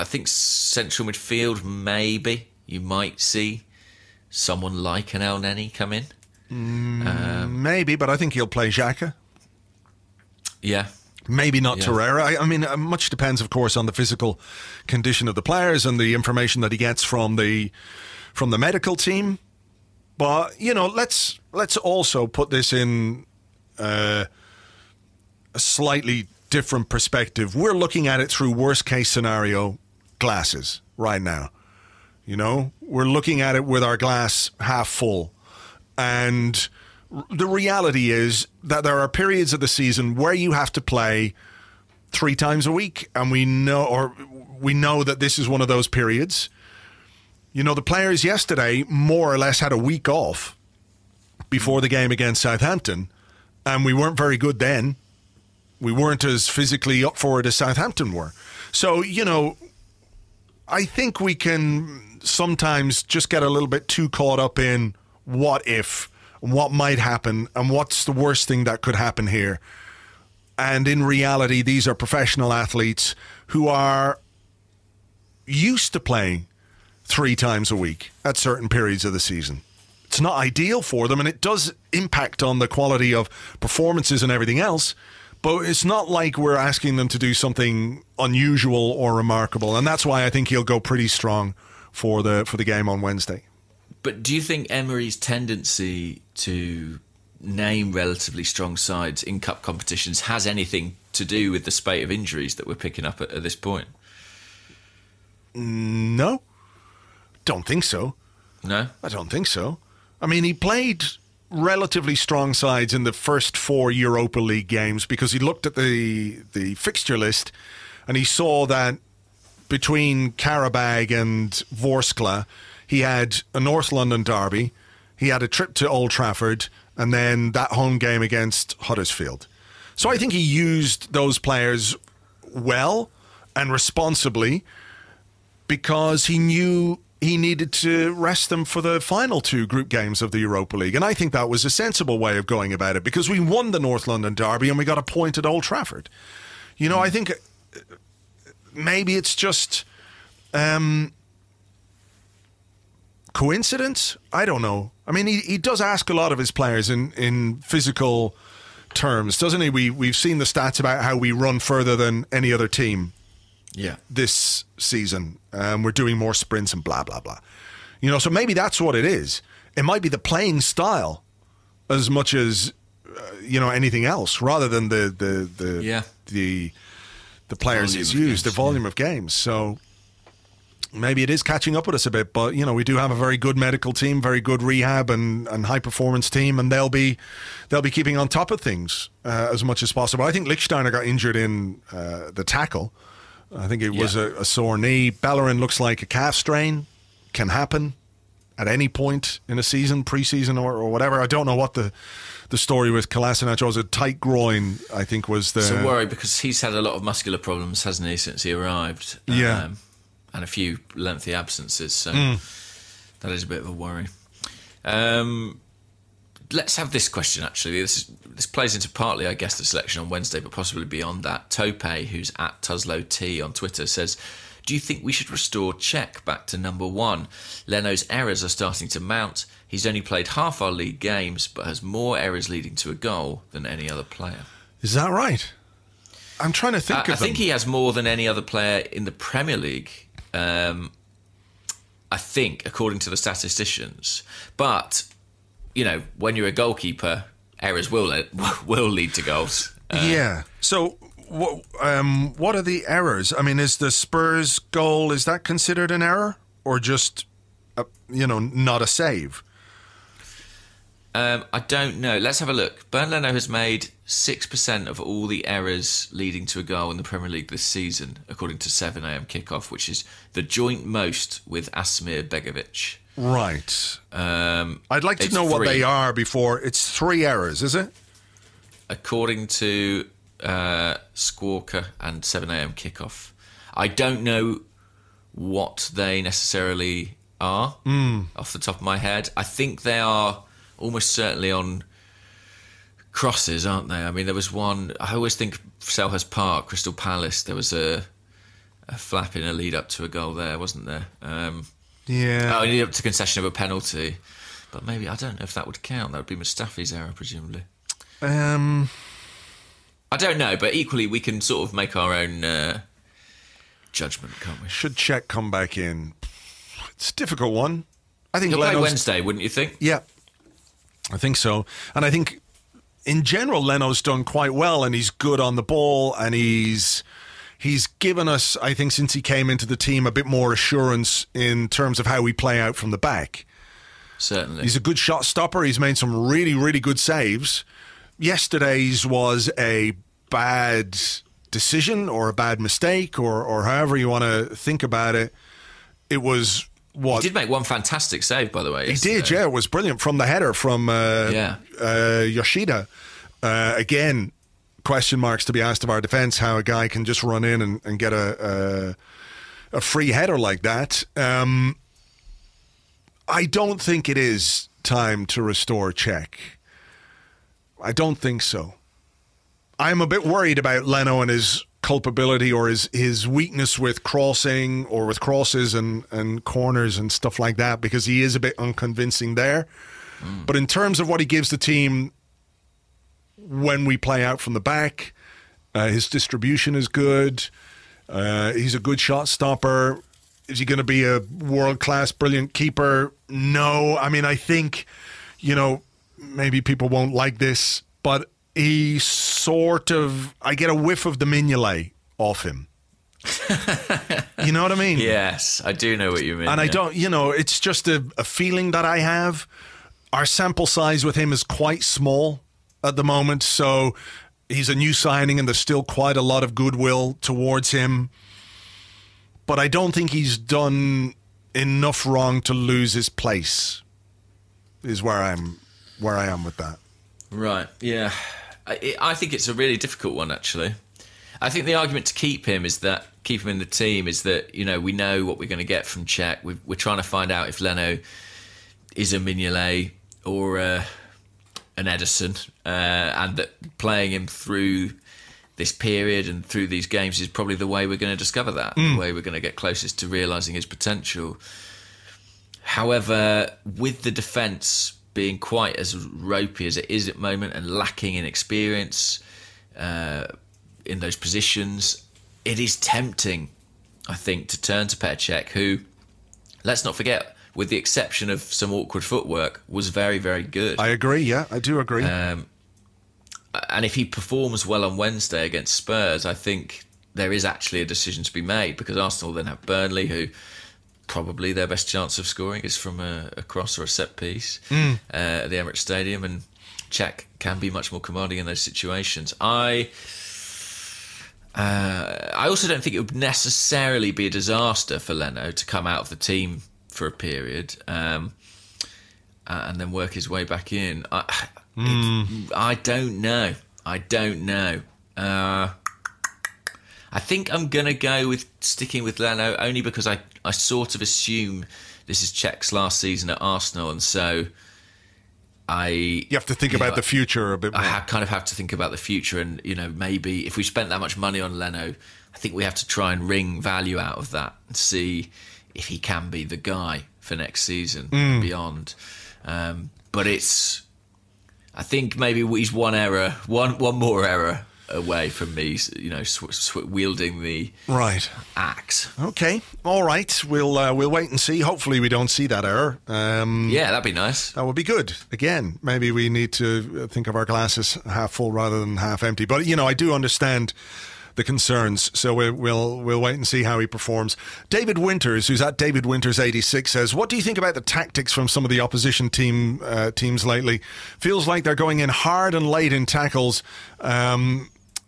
think central midfield, maybe you might see someone like an El Neni come in. Maybe, but I think he'll play Xhaka. Yeah. Maybe not Torreira. I mean, much depends, of course, on the physical condition of the players and the information that he gets from the medical team. But let's also put this in a slightly different perspective. We're looking at it through worst case scenario glasses right now. We're looking at it with our glass half full, and the reality is that there are periods of the season where you have to play 3 times a week, and we know that this is one of those periods. You know, the players yesterday more or less had a week off before the game against Southampton, and we weren't very good then. We weren't as physically up for it as Southampton were. So, you know, I think we can sometimes just get a little bit too caught up in what if, what might happen, and what's the worst thing that could happen here. And in reality, these are professional athletes who are used to playing 3 times a week at certain periods of the season. It's not ideal for them, and it does impact on the quality of performances and everything else, but it's not like we're asking them to do something unusual or remarkable, and that's why I think he'll go pretty strong for the game on Wednesday. But do you think Emery's tendency to name relatively strong sides in cup competitions has anything to do with the spate of injuries that we're picking up at this point? No. Don't think so. No? I don't think so. I mean, he played relatively strong sides in the first 4 Europa League games because he looked at the fixture list and he saw that between Carabao and Vorskla, he had a North London derby, he had a trip to Old Trafford, and then that home game against Huddersfield. So I think he used those players well and responsibly because he knew he needed to rest them for the final 2 group games of the Europa League. And I think that was a sensible way of going about it because we won the North London derby and we got a point at Old Trafford. You know, I think maybe it's just coincidence? I don't know. I mean, he does ask a lot of his players in physical terms, doesn't he? We've seen the stats about how we run further than any other team this season. We're doing more sprints and blah, blah, blah. You know, so maybe that's what it is. It might be the playing style as much as, anything else rather than the players he's used, the volume of games. So maybe it is catching up with us a bit, but we do have a very good medical team, very good rehab and high performance team, and they'll be keeping on top of things as much as possible. I think Lichtsteiner got injured in the tackle. I think it was a sore knee. Bellerin looks like a calf strain. Can happen at any point in a season, preseason or whatever. I don't know what the story with Kolasinac was. A tight groin, I think, was the... It's a worry because he's had a lot of muscular problems, hasn't he, since he arrived? Yeah. And a few lengthy absences, so that is a bit of a worry. Let's have this question, actually. This plays into partly, I guess, the selection on Wednesday, but possibly beyond that. Tope, who's at Tuslow T on Twitter, says, do you think we should restore Cech back to number 1? Leno's errors are starting to mount. He's only played half our league games, but has more errors leading to a goal than any other player. Is that right? I'm trying to think of them. I think he has more than any other player in the Premier League. I think, according to the statisticians. But, when you're a goalkeeper, errors will lead to goals. So, what are the errors? I mean, is the Spurs goal, is that considered an error? Or just, not a save? I don't know. Let's have a look. Bernd Leno has made 6% of all the errors leading to a goal in the Premier League this season, according to 7am Kickoff, which is the joint most with Asmir Begovic. Right. I'd like to know what they are before. It's 3 errors, is it? According to Squawker and 7am Kickoff. I don't know what they necessarily are off the top of my head. I think they are almost certainly on crosses, aren't they? I mean, there was one, I always think Selhurst Park, Crystal Palace, there was a flap in a lead up to a goal there, wasn't there? A lead up to concession of a penalty. But maybe, I don't know if that would count. That would be Mustafi's error, presumably. I don't know, but equally we can sort of make our own judgment, can't we? Should Cech come back in? It's a difficult one. I think he'll play Wednesday, wouldn't you think? Yeah, I think so. And I think in general Leno's done quite well, and he's good on the ball, and he's given us, I think, since he came into the team, a bit more assurance in terms of how we play out from the back. Certainly. He's a good shot stopper. He's made some really, really good saves. Yesterday's was a bad decision or a bad mistake or however you want to think about it. It was what he did make one fantastic save, by the way. He did, yeah. It was brilliant from the header from Yoshida. Again, question marks to be asked of our defence, how a guy can just run in and get a free header like that. I don't think it is time to restore Cech. I don't think so. I'm a bit worried about Leno and his culpability or his weakness with crossing or with crosses and corners and stuff like that, because he is a bit unconvincing there. But in terms of what he gives the team when we play out from the back, his distribution is good. He's a good shot stopper. Is he going to be a world-class, brilliant keeper? No. I mean, I think, maybe people won't like this, but he sort of, I get a whiff of the Mignolet off him. You know what I mean? Yes, I do know what you mean. And I don't, it's just a feeling that I have. Our sample size with him is quite small at the moment, so he's a new signing and there's still quite a lot of goodwill towards him. But I don't think he's done enough wrong to lose his place, is where I am with that. Right, yeah. I think it's a really difficult one, actually. I think the argument to keep him in the team is that, we know what we're going to get from Cech. We're trying to find out if Leno is a Mignolet or an Edison, and that playing him through this period and through these games is probably the way we're going to discover that, the way we're going to get closest to realising his potential. However, with the defence being quite as ropey as it is at the moment and lacking in experience in those positions, it is tempting, I think, to turn to Petr Cech, who, let's not forget, with the exception of some awkward footwork, was very, very good. I agree, yeah, I do agree. And if he performs well on Wednesday against Spurs, I think there is actually a decision to be made, because Arsenal then have Burnley, who probably their best chance of scoring is from a cross or a set piece at the Emirates Stadium, and Cech can be much more commanding in those situations. I also don't think it would necessarily be a disaster for Leno to come out of the team for a period and then work his way back in. I don't know. I think I'm going to go with sticking with Leno, only because I sort of assume this is Cech's last season at Arsenal, and so you have to think about the future a bit more. I kind of have to think about the future, and maybe if we spent that much money on Leno, I think we have to try and wring value out of that and see if he can be the guy for next season and beyond. But I think maybe he's one more error away from me, wielding the axe. Okay, all right. We'll wait and see. Hopefully, we don't see that error. Yeah, that'd be nice. That would be good. Again, maybe we need to think of our glasses half full rather than half empty. But I do understand the concerns, so we'll wait and see how he performs. David Winters, who's at David Winters 86, says, "What do you think about the tactics from some of the opposition teams lately? Feels like they're going in hard and late in tackles.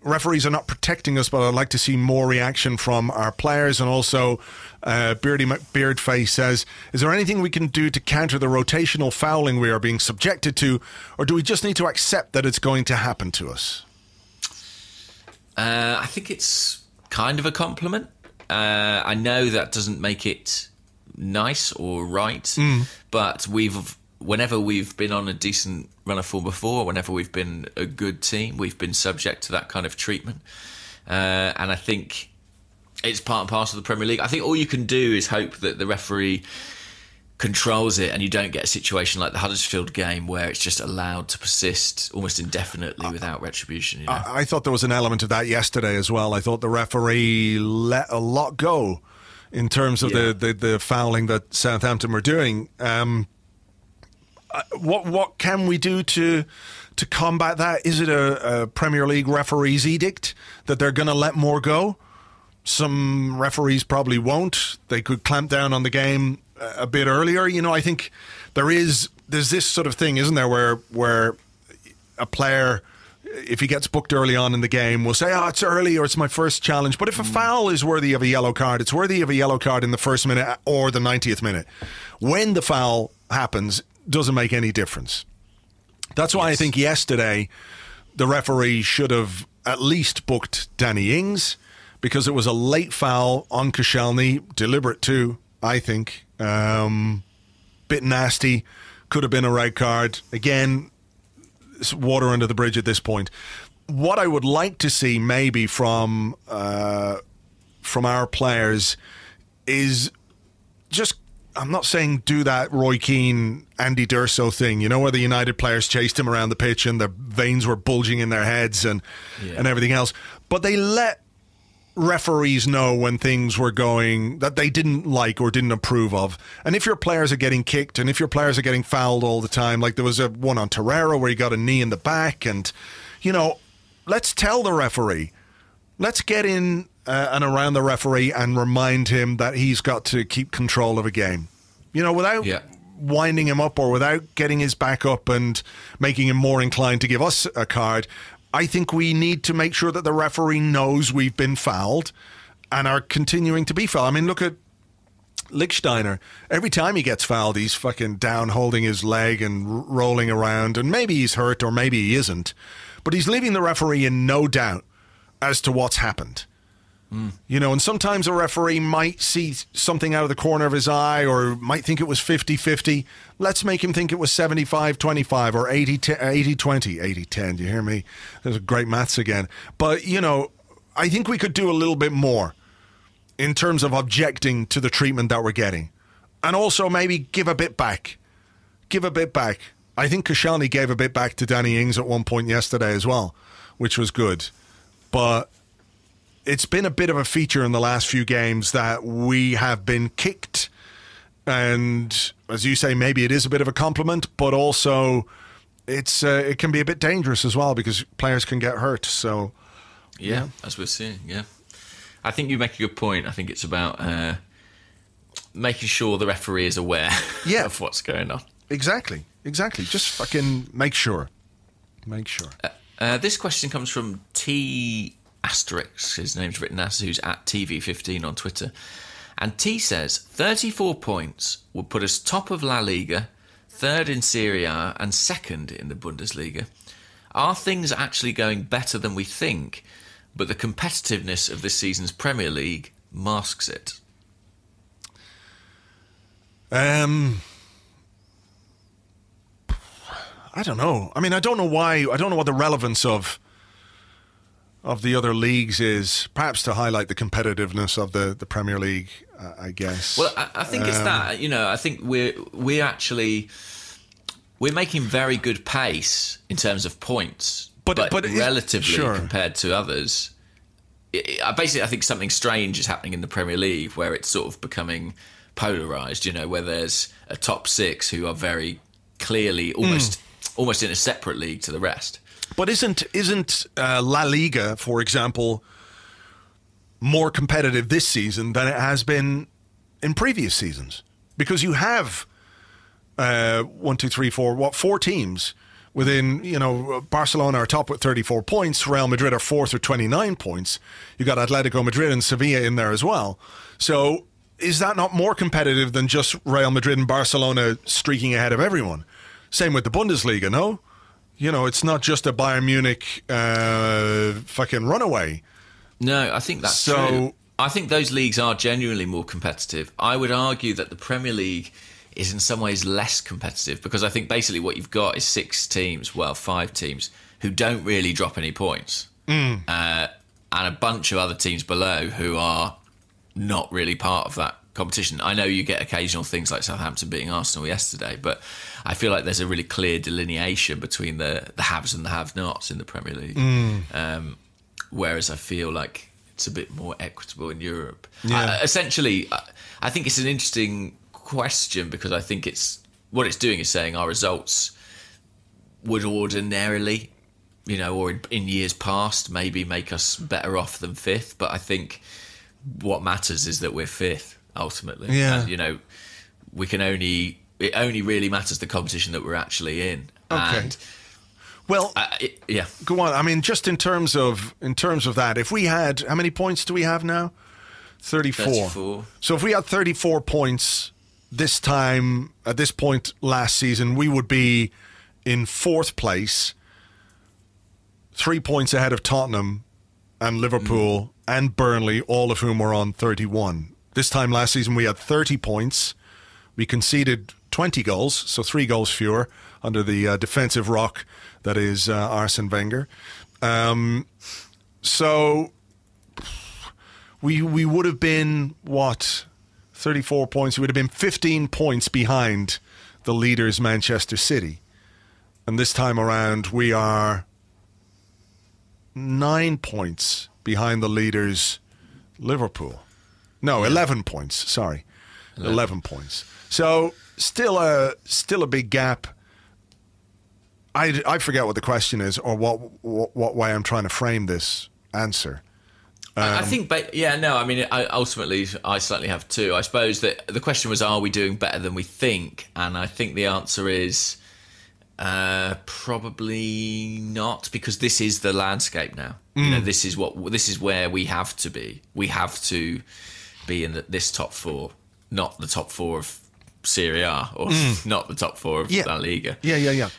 Referees are not protecting us, but I'd like to see more reaction from our players." And also, Beardy McBeardface says, "Is there anything we can do to counter the rotational fouling we are being subjected to, or do we just need to accept that it's going to happen to us?" I think it's kind of a compliment. I know that doesn't make it nice or right, but whenever we've been on a decent run of form before, whenever we've been a good team, we've been subject to that kind of treatment. And I think it's part and parcel of the Premier League. I think all you can do is hope that the referee controls it and you don't get a situation like the Huddersfield game where it's just allowed to persist almost indefinitely without retribution. I thought there was an element of that yesterday as well. I thought the referee let a lot go in terms of the fouling that Southampton were doing. What can we do to combat that? Is it a Premier League referees edict that they're going to let more go? Some referees probably won't. They could clamp down on the game a bit earlier. I think there's this sort of thing, isn't there, where a player, if he gets booked early on in the game, will say, it's early or it's my first challenge. But if a foul is worthy of a yellow card, it's worthy of a yellow card in the first minute or the 90th minute. When the foul happens, doesn't make any difference. That's why I think yesterday the referee should have at least booked Danny Ings, because it was a late foul on Koscielny, deliberate too, I think. Bit nasty, could have been a red card. Again, it's water under the bridge at this point. What I would like to see maybe from our players is just, I'm not saying do that Roy Keane, Andy D'Urso thing, where the United players chased him around the pitch and their veins were bulging in their heads and everything else. But they let referees know when things were going that they didn't like or didn't approve of. And if your players are getting kicked and if your players are getting fouled all the time, like there was a one on Torreira where he got a knee in the back, and let's tell the referee, let's get in and around the referee and remind him that he's got to keep control of a game, without winding him up or without getting his back up and making him more inclined to give us a card. I think we need to make sure that the referee knows we've been fouled and are continuing to be fouled. I mean, look at Lichtsteiner. Every time he gets fouled, he's fucking down holding his leg and rolling around, and maybe he's hurt or maybe he isn't, but he's leaving the referee in no doubt as to what's happened. And sometimes a referee might see something out of the corner of his eye or might think it was 50-50. Let's make him think it was 75-25 or 80-20. 80-10, do you hear me? There's great maths again. But, I think we could do a little bit more in terms of objecting to the treatment that we're getting. And also maybe give a bit back. Give a bit back. I think Koscielny gave a bit back to Danny Ings at one point yesterday as well, which was good. But it's been a bit of a feature in the last few games that we have been kicked. And as you say, maybe it is a bit of a compliment, but also it can be a bit dangerous as well because players can get hurt. So, yeah, as we're seeing, I think you make a good point. I think it's about making sure the referee is aware of what's going on. Exactly. Just fucking make sure. This question comes from T. Asterix, his name's written as, who's at TV15 on Twitter. And T says, 34 points would put us top of La Liga, third in Serie A and second in the Bundesliga. Are things actually going better than we think, but the competitiveness of this season's Premier League masks it? I don't know. I mean, I don't know what the relevance of the other leagues is, perhaps to highlight the competitiveness of the Premier League, I guess. Well, I think it's that. I think we're making very good pace in terms of points, but relatively compared to others. I think something strange is happening in the Premier League where it's sort of becoming polarised, where there's a top six who are very clearly almost in a separate league to the rest. But isn't La Liga, for example, more competitive this season than it has been in previous seasons? Because you have 4 teams within, Barcelona are top with 34 points, Real Madrid are fourth with 29 points. You got Atletico Madrid and Sevilla in there as well. So is that not more competitive than just Real Madrid and Barcelona streaking ahead of everyone? Same with the Bundesliga, no? It's not just a Bayern Munich fucking runaway. No, I think that's true. I think those leagues are genuinely more competitive. I would argue that the Premier League is in some ways less competitive because I think basically what you've got is 5 teams who don't really drop any points. And a bunch of other teams below who are not really part of that competition. I know you get occasional things like Southampton beating Arsenal yesterday, but I feel like there's a really clear delineation between the haves and the have-nots in the Premier League. Whereas I feel like it's a bit more equitable in Europe. Essentially, I think it's an interesting question because I think what it's doing is saying our results would ordinarily, or in years past, maybe make us better off than fifth. But I think what matters is that we're fifth ultimately. And, it only really matters the competition that we're actually in. Okay. And Well, yeah. Go on. I mean, just in terms of that, if we had, how many points do we have now? 34. So if we had 34 points this time, at this point last season, we would be in 4th place, 3 points ahead of Tottenham and Liverpool and Burnley, all of whom were on 31. This time last season, we had 30 points. We conceded 20 goals, so 3 goals fewer under the defensive rock that is Arsene Wenger. So we would have been, 34 points? We would have been 15 points behind the leaders, Manchester City. And this time around, we are 9 points behind the leaders, Liverpool. No, 11 points, sorry. 11 points. So still a big gap. I forget what the question is or what way I'm trying to frame this answer. I think, ultimately, I slightly have too. I suppose that the question was, are we doing better than we think? And I think the answer is probably not, because this is the landscape now. You know, this is where we have to be. We have to be in this top 4, not the top 4 of Serie A or not the top 4 of La Liga. Yeah.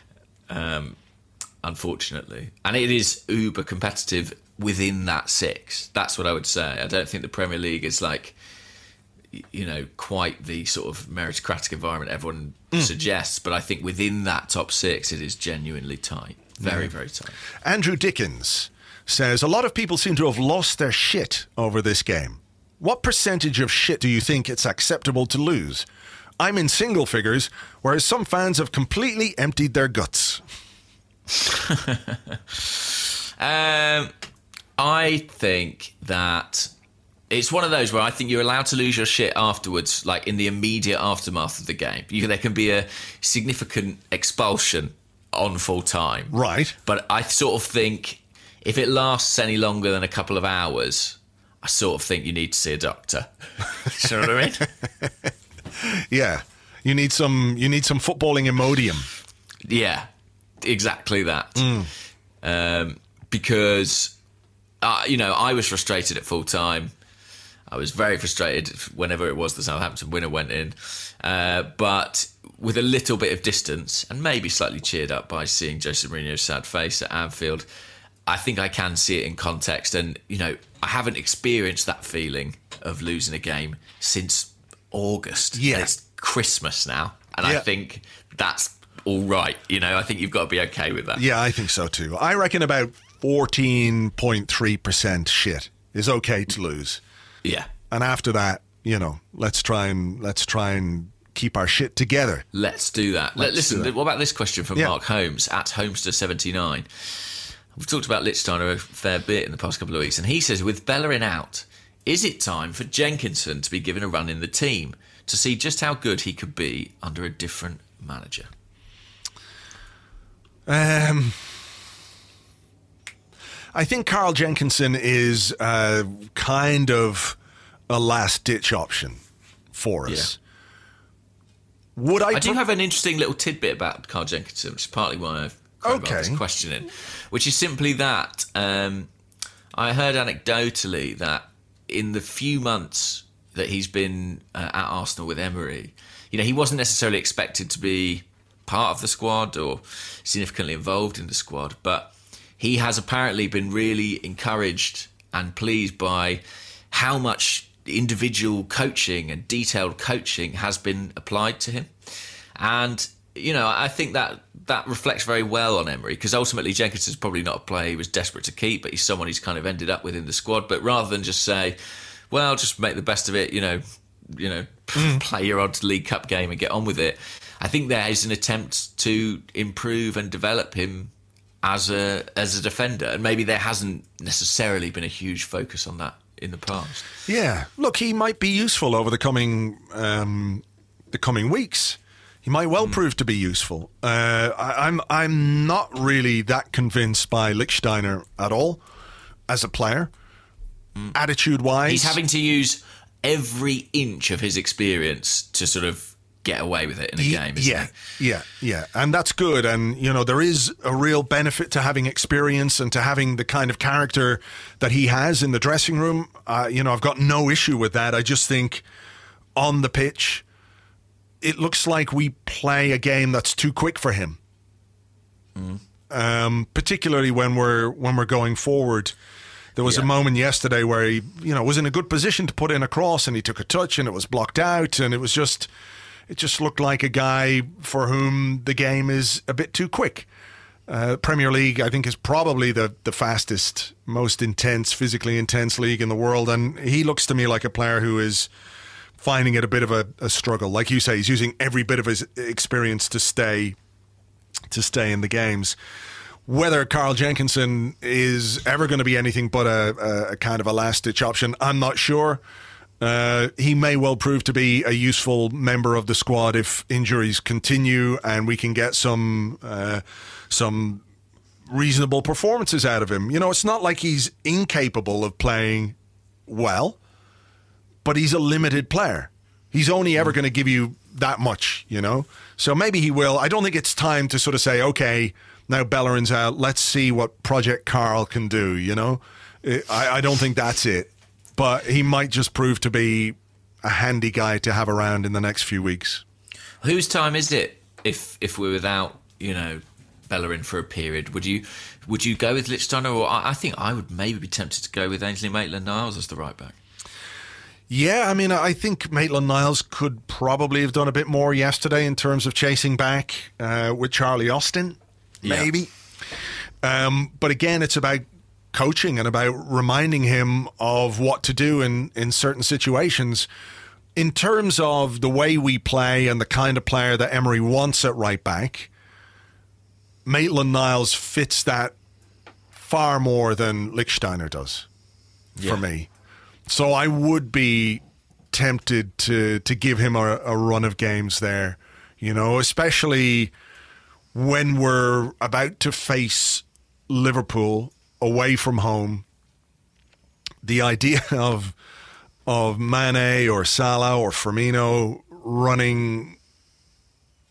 Unfortunately, and it is uber competitive within that 6. That's what I would say. I don't think the Premier League is like, quite the sort of meritocratic environment everyone suggests, but I think within that top 6 it is genuinely tight. Very, very tight. Andrew Dickens says, a lot of people seem to have lost their shit over this game. What percentage of shit do you think it's acceptable to lose? I'm in single figures, whereas some fans have completely emptied their guts. I think that it's one of those where I think you're allowed to lose your shit afterwards, like in the immediate aftermath of the game. There can be a significant expulsion on full time. Right. But I sort of think if it lasts any longer than a couple of hours, I sort of think you need to see a doctor. You know what I mean? Yeah. You need some footballing Imodium. Yeah, exactly that. Because I was frustrated at full time. I was very frustrated whenever it was the Southampton winner went in. But with a little bit of distance and maybe slightly cheered up by seeing Jose Mourinho's sad face at Anfield, I think I can see it in context. And, I haven't experienced that feeling of losing a game since August. Yeah. It's Christmas now. And I think that's all right. I think you've got to be okay with that. Yeah, I think so too. I reckon about 14.3% shit is okay to lose. Yeah. And after that, let's try and keep our shit together. Let's do that. Listen, what about this question from Mark Holmes at Homester79? We've talked about Lichtsteiner a fair bit in the past couple of weeks, and he says, with Bellerin out, is it time for Jenkinson to be given a run in the team to see just how good he could be under a different manager? I think Carl Jenkinson is kind of a last-ditch option for us. Yeah. I do have an interesting little tidbit about Carl Jenkinson, which is partly why I've this question in, which is simply that I heard anecdotally that in the few months that he's been at Arsenal with Emery, he wasn't necessarily expected to be part of the squad or significantly involved in the squad, but he has apparently been really encouraged and pleased by how much individual coaching and detailed coaching has been applied to him. And, I think that reflects very well on Emery, because ultimately Jenkinson's probably not a player he was desperate to keep, but he's someone he's kind of ended up with in the squad. But rather than just say, well, just make the best of it, play your odd League Cup game and get on with it, I think there is an attempt to improve and develop him as a defender, and maybe there hasn't necessarily been a huge focus on that in the past. Yeah, look, he might be useful over the coming weeks. He might well prove to be useful. I'm not really that convinced by Lichtsteiner at all as a player. Attitude-wise, he's having to use every inch of his experience to sort of get away with it in a game, isn't it? Yeah. And that's good. And, there is a real benefit to having experience and to having the kind of character that he has in the dressing room. I've got no issue with that. I just think on the pitch, it looks like we play a game that's too quick for him. Particularly when we're going forward. There was a moment yesterday where he, was in a good position to put in a cross, and he took a touch and it was blocked out, and it just looked like a guy for whom the game is a bit too quick. Premier League, I think, is probably the fastest, most intense, physically intense league in the world, and he looks to me like a player who is finding it a bit of a struggle. Like you say, he's using every bit of his experience to stay in the games. Whether Carl Jenkinson is ever going to be anything but a kind of a last-ditch option, I'm not sure. He may well prove to be a useful member of the squad if injuries continue and we can get some reasonable performances out of him. It's not like he's incapable of playing well, but he's a limited player. He's only ever going to give you that much, So maybe he will. I don't think it's time to sort of say, okay, now Bellerin's out, let's see what Project Carl can do, I don't think that's it. But he might just prove to be a handy guy to have around in the next few weeks. Whose time is it if we're without, Bellerin for a period? Would you go with Lichtsteiner, or I think I would maybe be tempted to go with Ainsley Maitland-Niles as the right back? Yeah, I think Maitland-Niles could probably have done a bit more yesterday in terms of chasing back with Charlie Austin. Maybe. But again, it's about coaching and about reminding him of what to do in certain situations. In terms of the way we play and the kind of player that Emery wants at right back, Maitland-Niles fits that far more than Lichtsteiner does for me. So I would be tempted to give him a run of games there, especially when we're about to face Liverpool away from home. The idea of Mane or Salah or Firmino running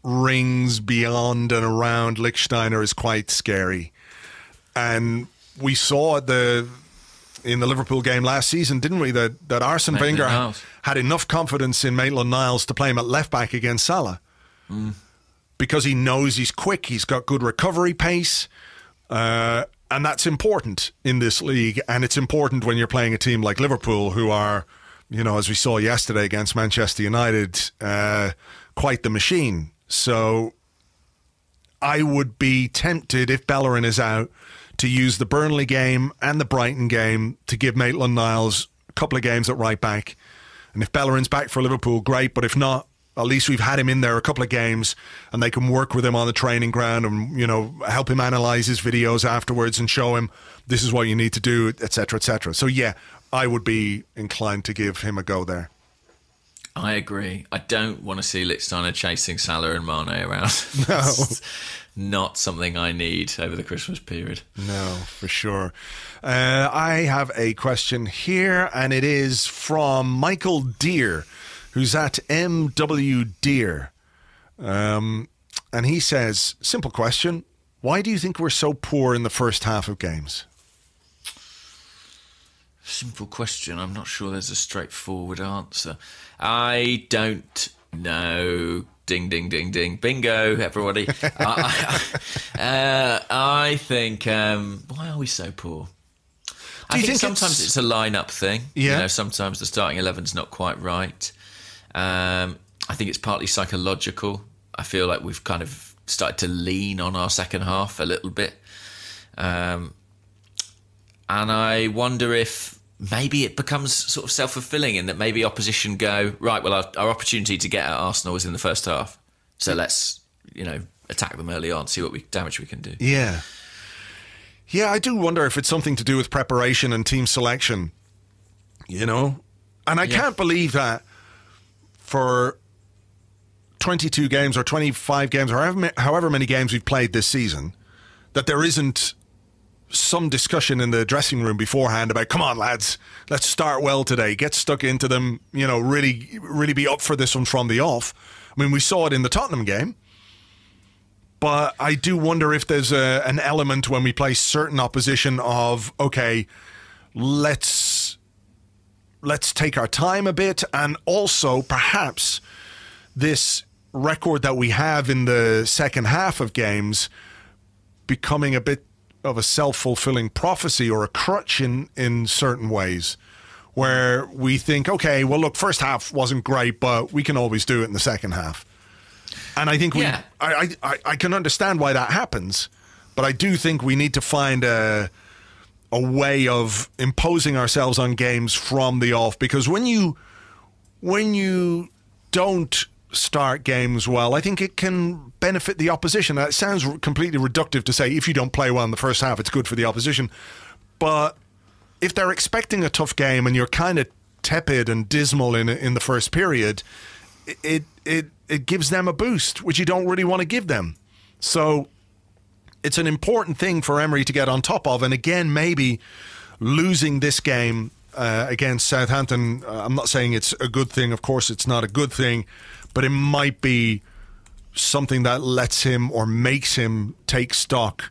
rings beyond and around Lichtsteiner is quite scary. And we saw in the Liverpool game last season, didn't we, that Arsene Wenger had enough confidence in Maitland-Niles to play him at left back against Salah. Because he knows he's quick, he's got good recovery pace, and that's important in this league. And it's important when you're playing a team like Liverpool, who are, as we saw yesterday against Manchester United, quite the machine. So I would be tempted, if Bellerin is out, to use the Burnley game and the Brighton game to give Maitland-Niles a couple of games at right back. And if Bellerin's back for Liverpool, great. But if not, at least we've had him in there a couple of games and they can work with him on the training ground and, help him analyse his videos afterwards and show him this is what you need to do, etc., etc. So, yeah, I would be inclined to give him a go there. I agree. I don't want to see Lichtsteiner chasing Salah and Mane around. No. Not something I need over the Christmas period. No, for sure. I have a question here, and it is from Michael Deere, who's at MW Deere. And he says, simple question, why do you think we're so poor in the first half of games? Simple question. I'm not sure there's a straightforward answer. I don't know. Ding, ding, ding, ding. Bingo, everybody. I think, why are we so poor? I think sometimes it's a lineup thing. Yeah. Sometimes the starting 11's not quite right. I think it's partly psychological. I feel like we've kind of started to lean on our second half a little bit. And I wonder if maybe it becomes sort of self-fulfilling in that maybe opposition go, right, well, our opportunity to get at Arsenal was in the first half. So let's, attack them early on, see what damage we can do. Yeah. Yeah, I do wonder if it's something to do with preparation and team selection, And I can't believe that for 22 games or 25 games or however many games we've played this season, that there isn't some discussion in the dressing room beforehand about, come on, lads, let's start well today, get stuck into them, really be up for this one from the off. I mean, we saw it in the Tottenham game. But I do wonder if there's an element when we play certain opposition of, okay, let's take our time a bit, and also perhaps this record that we have in the second half of games becoming a bit of a self-fulfilling prophecy or a crutch in certain ways, where we think, okay, well, look, first half wasn't great, but we can always do it in the second half. And I think I can understand why that happens, but I do think we need to find a way of imposing ourselves on games from the off, because when you don't start games well, I think it can benefit the opposition. It sounds completely reductive to say if you don't play well in the first half, it's good for the opposition. But if they're expecting a tough game and you're kind of tepid and dismal in the first period, it gives them a boost, which you don't really want to give them. So it's an important thing for Emery to get on top of. And again, maybe losing this game against Southampton, I'm not saying it's a good thing. Of course, it's not a good thing, but it might be something that lets him or makes him take stock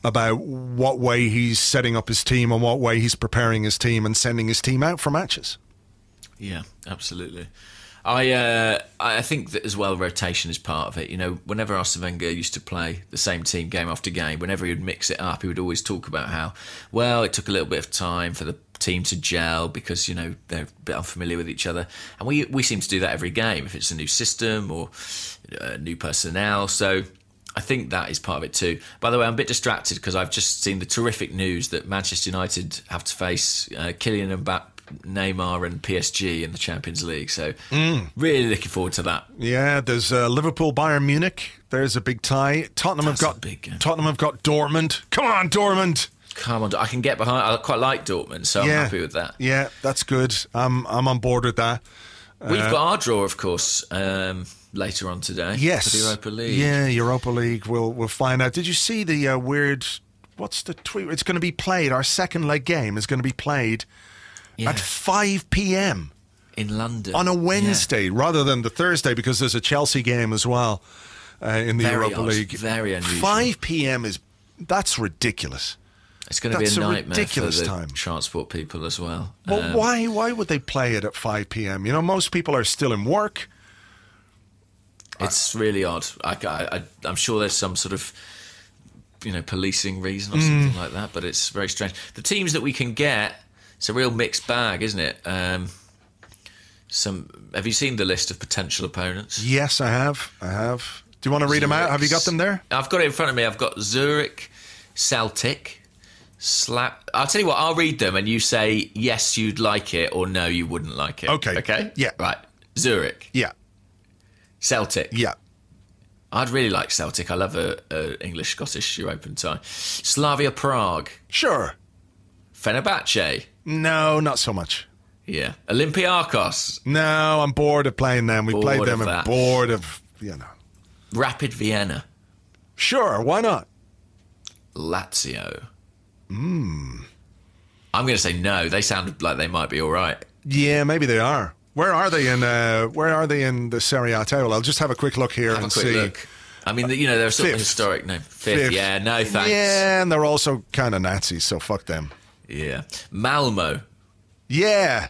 about what way he's setting up his team and what way he's preparing his team and sending his team out for matches. Yeah, absolutely. I think that as well, rotation is part of it. You know, whenever Arsene Wenger used to play the same team game after game, whenever he would mix it up, he would always talk about how, well, it took a little bit of time for the team to gel because, you know, they're a bit unfamiliar with each other. And we seem to do that every game, if it's a new system or new personnel. So I think that is part of it too. By the way, I'm a bit distracted because I've just seen the terrific news that Manchester United have to face Kylian Mbappe, Neymar and PSG in the Champions League, so really looking forward to that. Yeah, there's Liverpool, Bayern Munich. There's a big tie. Tottenham have got Dortmund. Come on, Dortmund. Come on, I can get behind. I quite like Dortmund, so I'm happy with that. Yeah, that's good. I'm on board with that. We've got our draw, of course, later on today. Yes, for the Europa League. Yeah, Europa League. We'll find out. Did you see the weird? What's the tweet? It's going to be played. Our second leg game is going to be played. Yeah. At 5 p.m. in London on a Wednesday rather than the Thursday, because there's a Chelsea game as well in the Europa League. Very unusual. 5 p.m. that's ridiculous. It's going to be a nightmare ridiculous for the time. Transport people as well. Well, why would they play it at 5 p.m.? You know, most people are still in work. It's really odd. I'm sure there's some sort of, you know, policing reason or something like that, but it's very strange. The teams that we can get. It's a real mixed bag, isn't it? Have you seen the list of potential opponents? Yes, I have. Do you want to read them out? Have you got them there? I've got it in front of me. I've got Zurich, Celtic, I'll tell you what, I'll read them and you say yes, you'd like it, or no, you wouldn't like it. Okay? Yeah. Right. Zurich. Yeah. Celtic. Yeah. I'd really like Celtic. I love a English-Scottish European tie. Slavia Prague. Sure. Fenerbahce. No, not so much. Yeah. Olympiacos. No, I'm bored of playing them. We played them and bored of, you know. Rapid Vienna. Sure, why not? Lazio. I'm going to say no. They sound like they might be all right. Yeah, maybe they are. Where are they in the Serie A table? I'll just have a quick look here and see. Look. I mean, you know, they're sort of historic. No, fifth. Yeah, no thanks. Yeah, and they're also kind of Nazis, so fuck them. Yeah. Malmo. Yeah.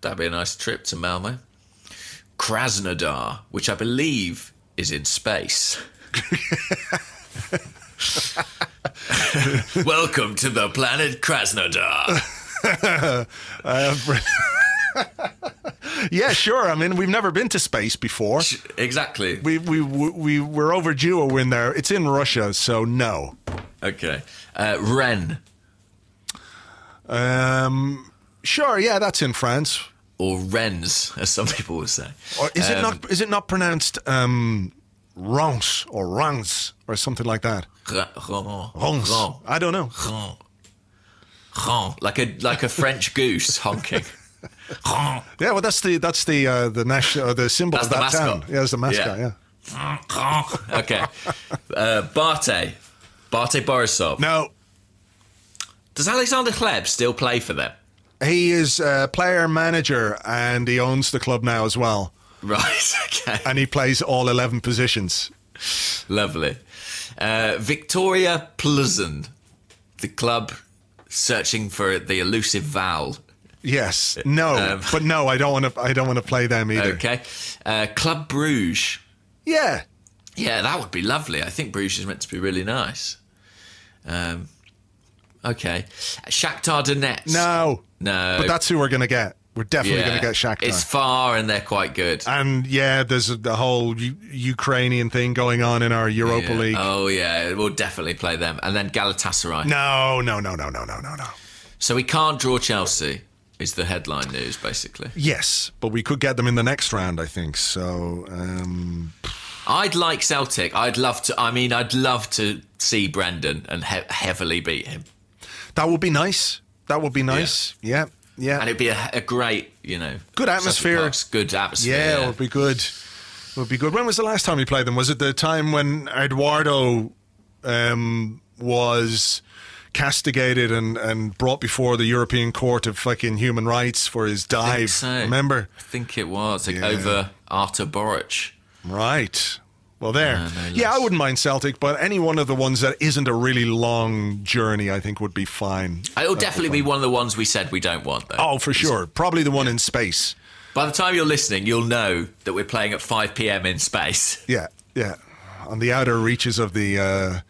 That'd be a nice trip to Malmo. Krasnodar, which I believe is in space. Welcome to the planet Krasnodar. Yeah, sure. I mean, we've never been to space before. Exactly. We're overdue a win there. It's in Russia, so no. Okay. Rennes. Sure, yeah, that's in France. Or Rennes, as some people will say. Or is it not pronounced Reims or Reims or something like that? Reims. I don't know. Like a French goose honking. Yeah, well, that's the national the symbol of that town. Yeah, it's the mascot. Yeah. Okay. Bate Borisov. No. Does Alexander Hleb still play for them? He is a player manager and he owns the club now as well. Right, okay. And he plays all 11 positions. Lovely. Victoria Pleasant, the club searching for the elusive vowel. Yes. No. But no, I don't want to play them either. Okay. Club Bruges. Yeah. Yeah, that would be lovely. I think Bruges is meant to be really nice. Okay. Shakhtar Donetsk. No. But that's who we're going to get. We're definitely going to get Shakhtar. It's far and they're quite good. And yeah, there's the whole Ukrainian thing going on in our Europa League. Oh yeah, we'll definitely play them. And then Galatasaray. No. So we can't draw Chelsea, is the headline news, basically. Yes, but we could get them in the next round, I think. So I'd like Celtic. I'd love to see Brendan and heavily beat him. That would be nice. Yeah. Yeah. And it'd be a great, good atmosphere. Good atmosphere. Yeah, it would be good. When was the last time we played them? Was it the time when Eduardo was castigated and brought before the European Court of fucking Human Rights for his dive? I think so. Remember? I think it was over Artur Boruc. Right. Well, there. No I wouldn't mind Celtic, but any one of the ones that isn't a really long journey, I think, would be fine. It'll definitely be one of the ones we said we don't want, though. Oh, for sure. Probably the one in space. By the time you're listening, you'll know that we're playing at 5 p.m. in space. Yeah. On the outer reaches of the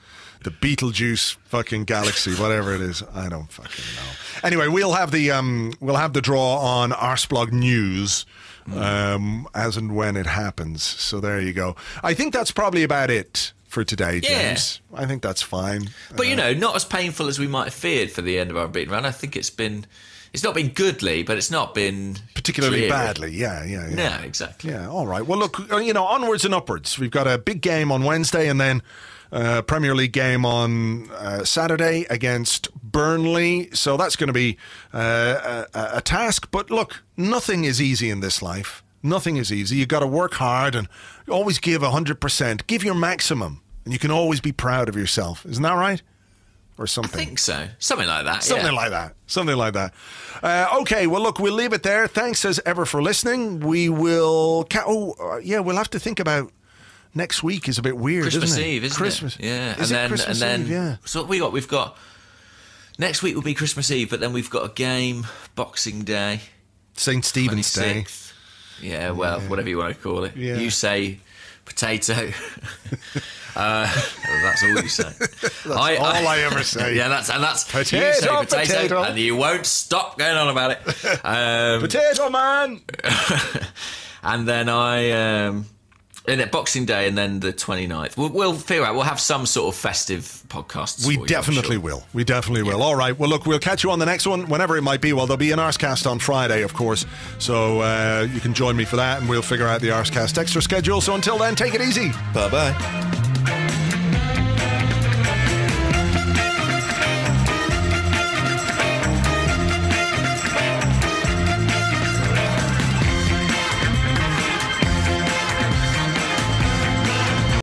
Beetlejuice fucking galaxy, whatever it is. I don't fucking know. Anyway, we'll have the draw on Arseblog News. As and when it happens. So there you go. I think that's probably about it for today, James. Yeah. I think that's fine. But, not as painful as we might have feared for the end of our unbeaten run. I think it's not been goodly, but it's not been particularly dreary. Badly. Yeah. Yeah, exactly. Yeah, all right. Well, look, onwards and upwards. We've got a big game on Wednesday and then Premier League game on Saturday against Burnley. So that's going to be a task. But look, nothing is easy in this life. Nothing is easy. You've got to work hard and always give 100%. Give your maximum. And you can always be proud of yourself. Isn't that right? Or something. I think so. Something like that. Something like that. Okay, well, look, we'll leave it there. Thanks as ever for listening. We will... we'll have to think about... Next week is a bit weird, Christmas isn't it? Eve, isn't Christmas. it? Yeah. Christmas Eve? Yeah. So what we've got... Next week will be Christmas Eve, but then we've got a game, Boxing Day. St. Stephen's Day. Yeah, well, whatever you want to call it. Yeah. You say potato. That's all you say. That's all I ever say. Yeah, that's potato, you say potato, and you won't stop going on about it. Potato man. And then and then Boxing Day and then the 29th. We'll figure out. We'll have some sort of festive podcasts. We definitely will. We definitely will. All right. Well, look, we'll catch you on the next one, whenever it might be. Well, there'll be an Arsecast on Friday, of course. So you can join me for that and we'll figure out the Arsecast extra schedule. So until then, take it easy. Bye-bye.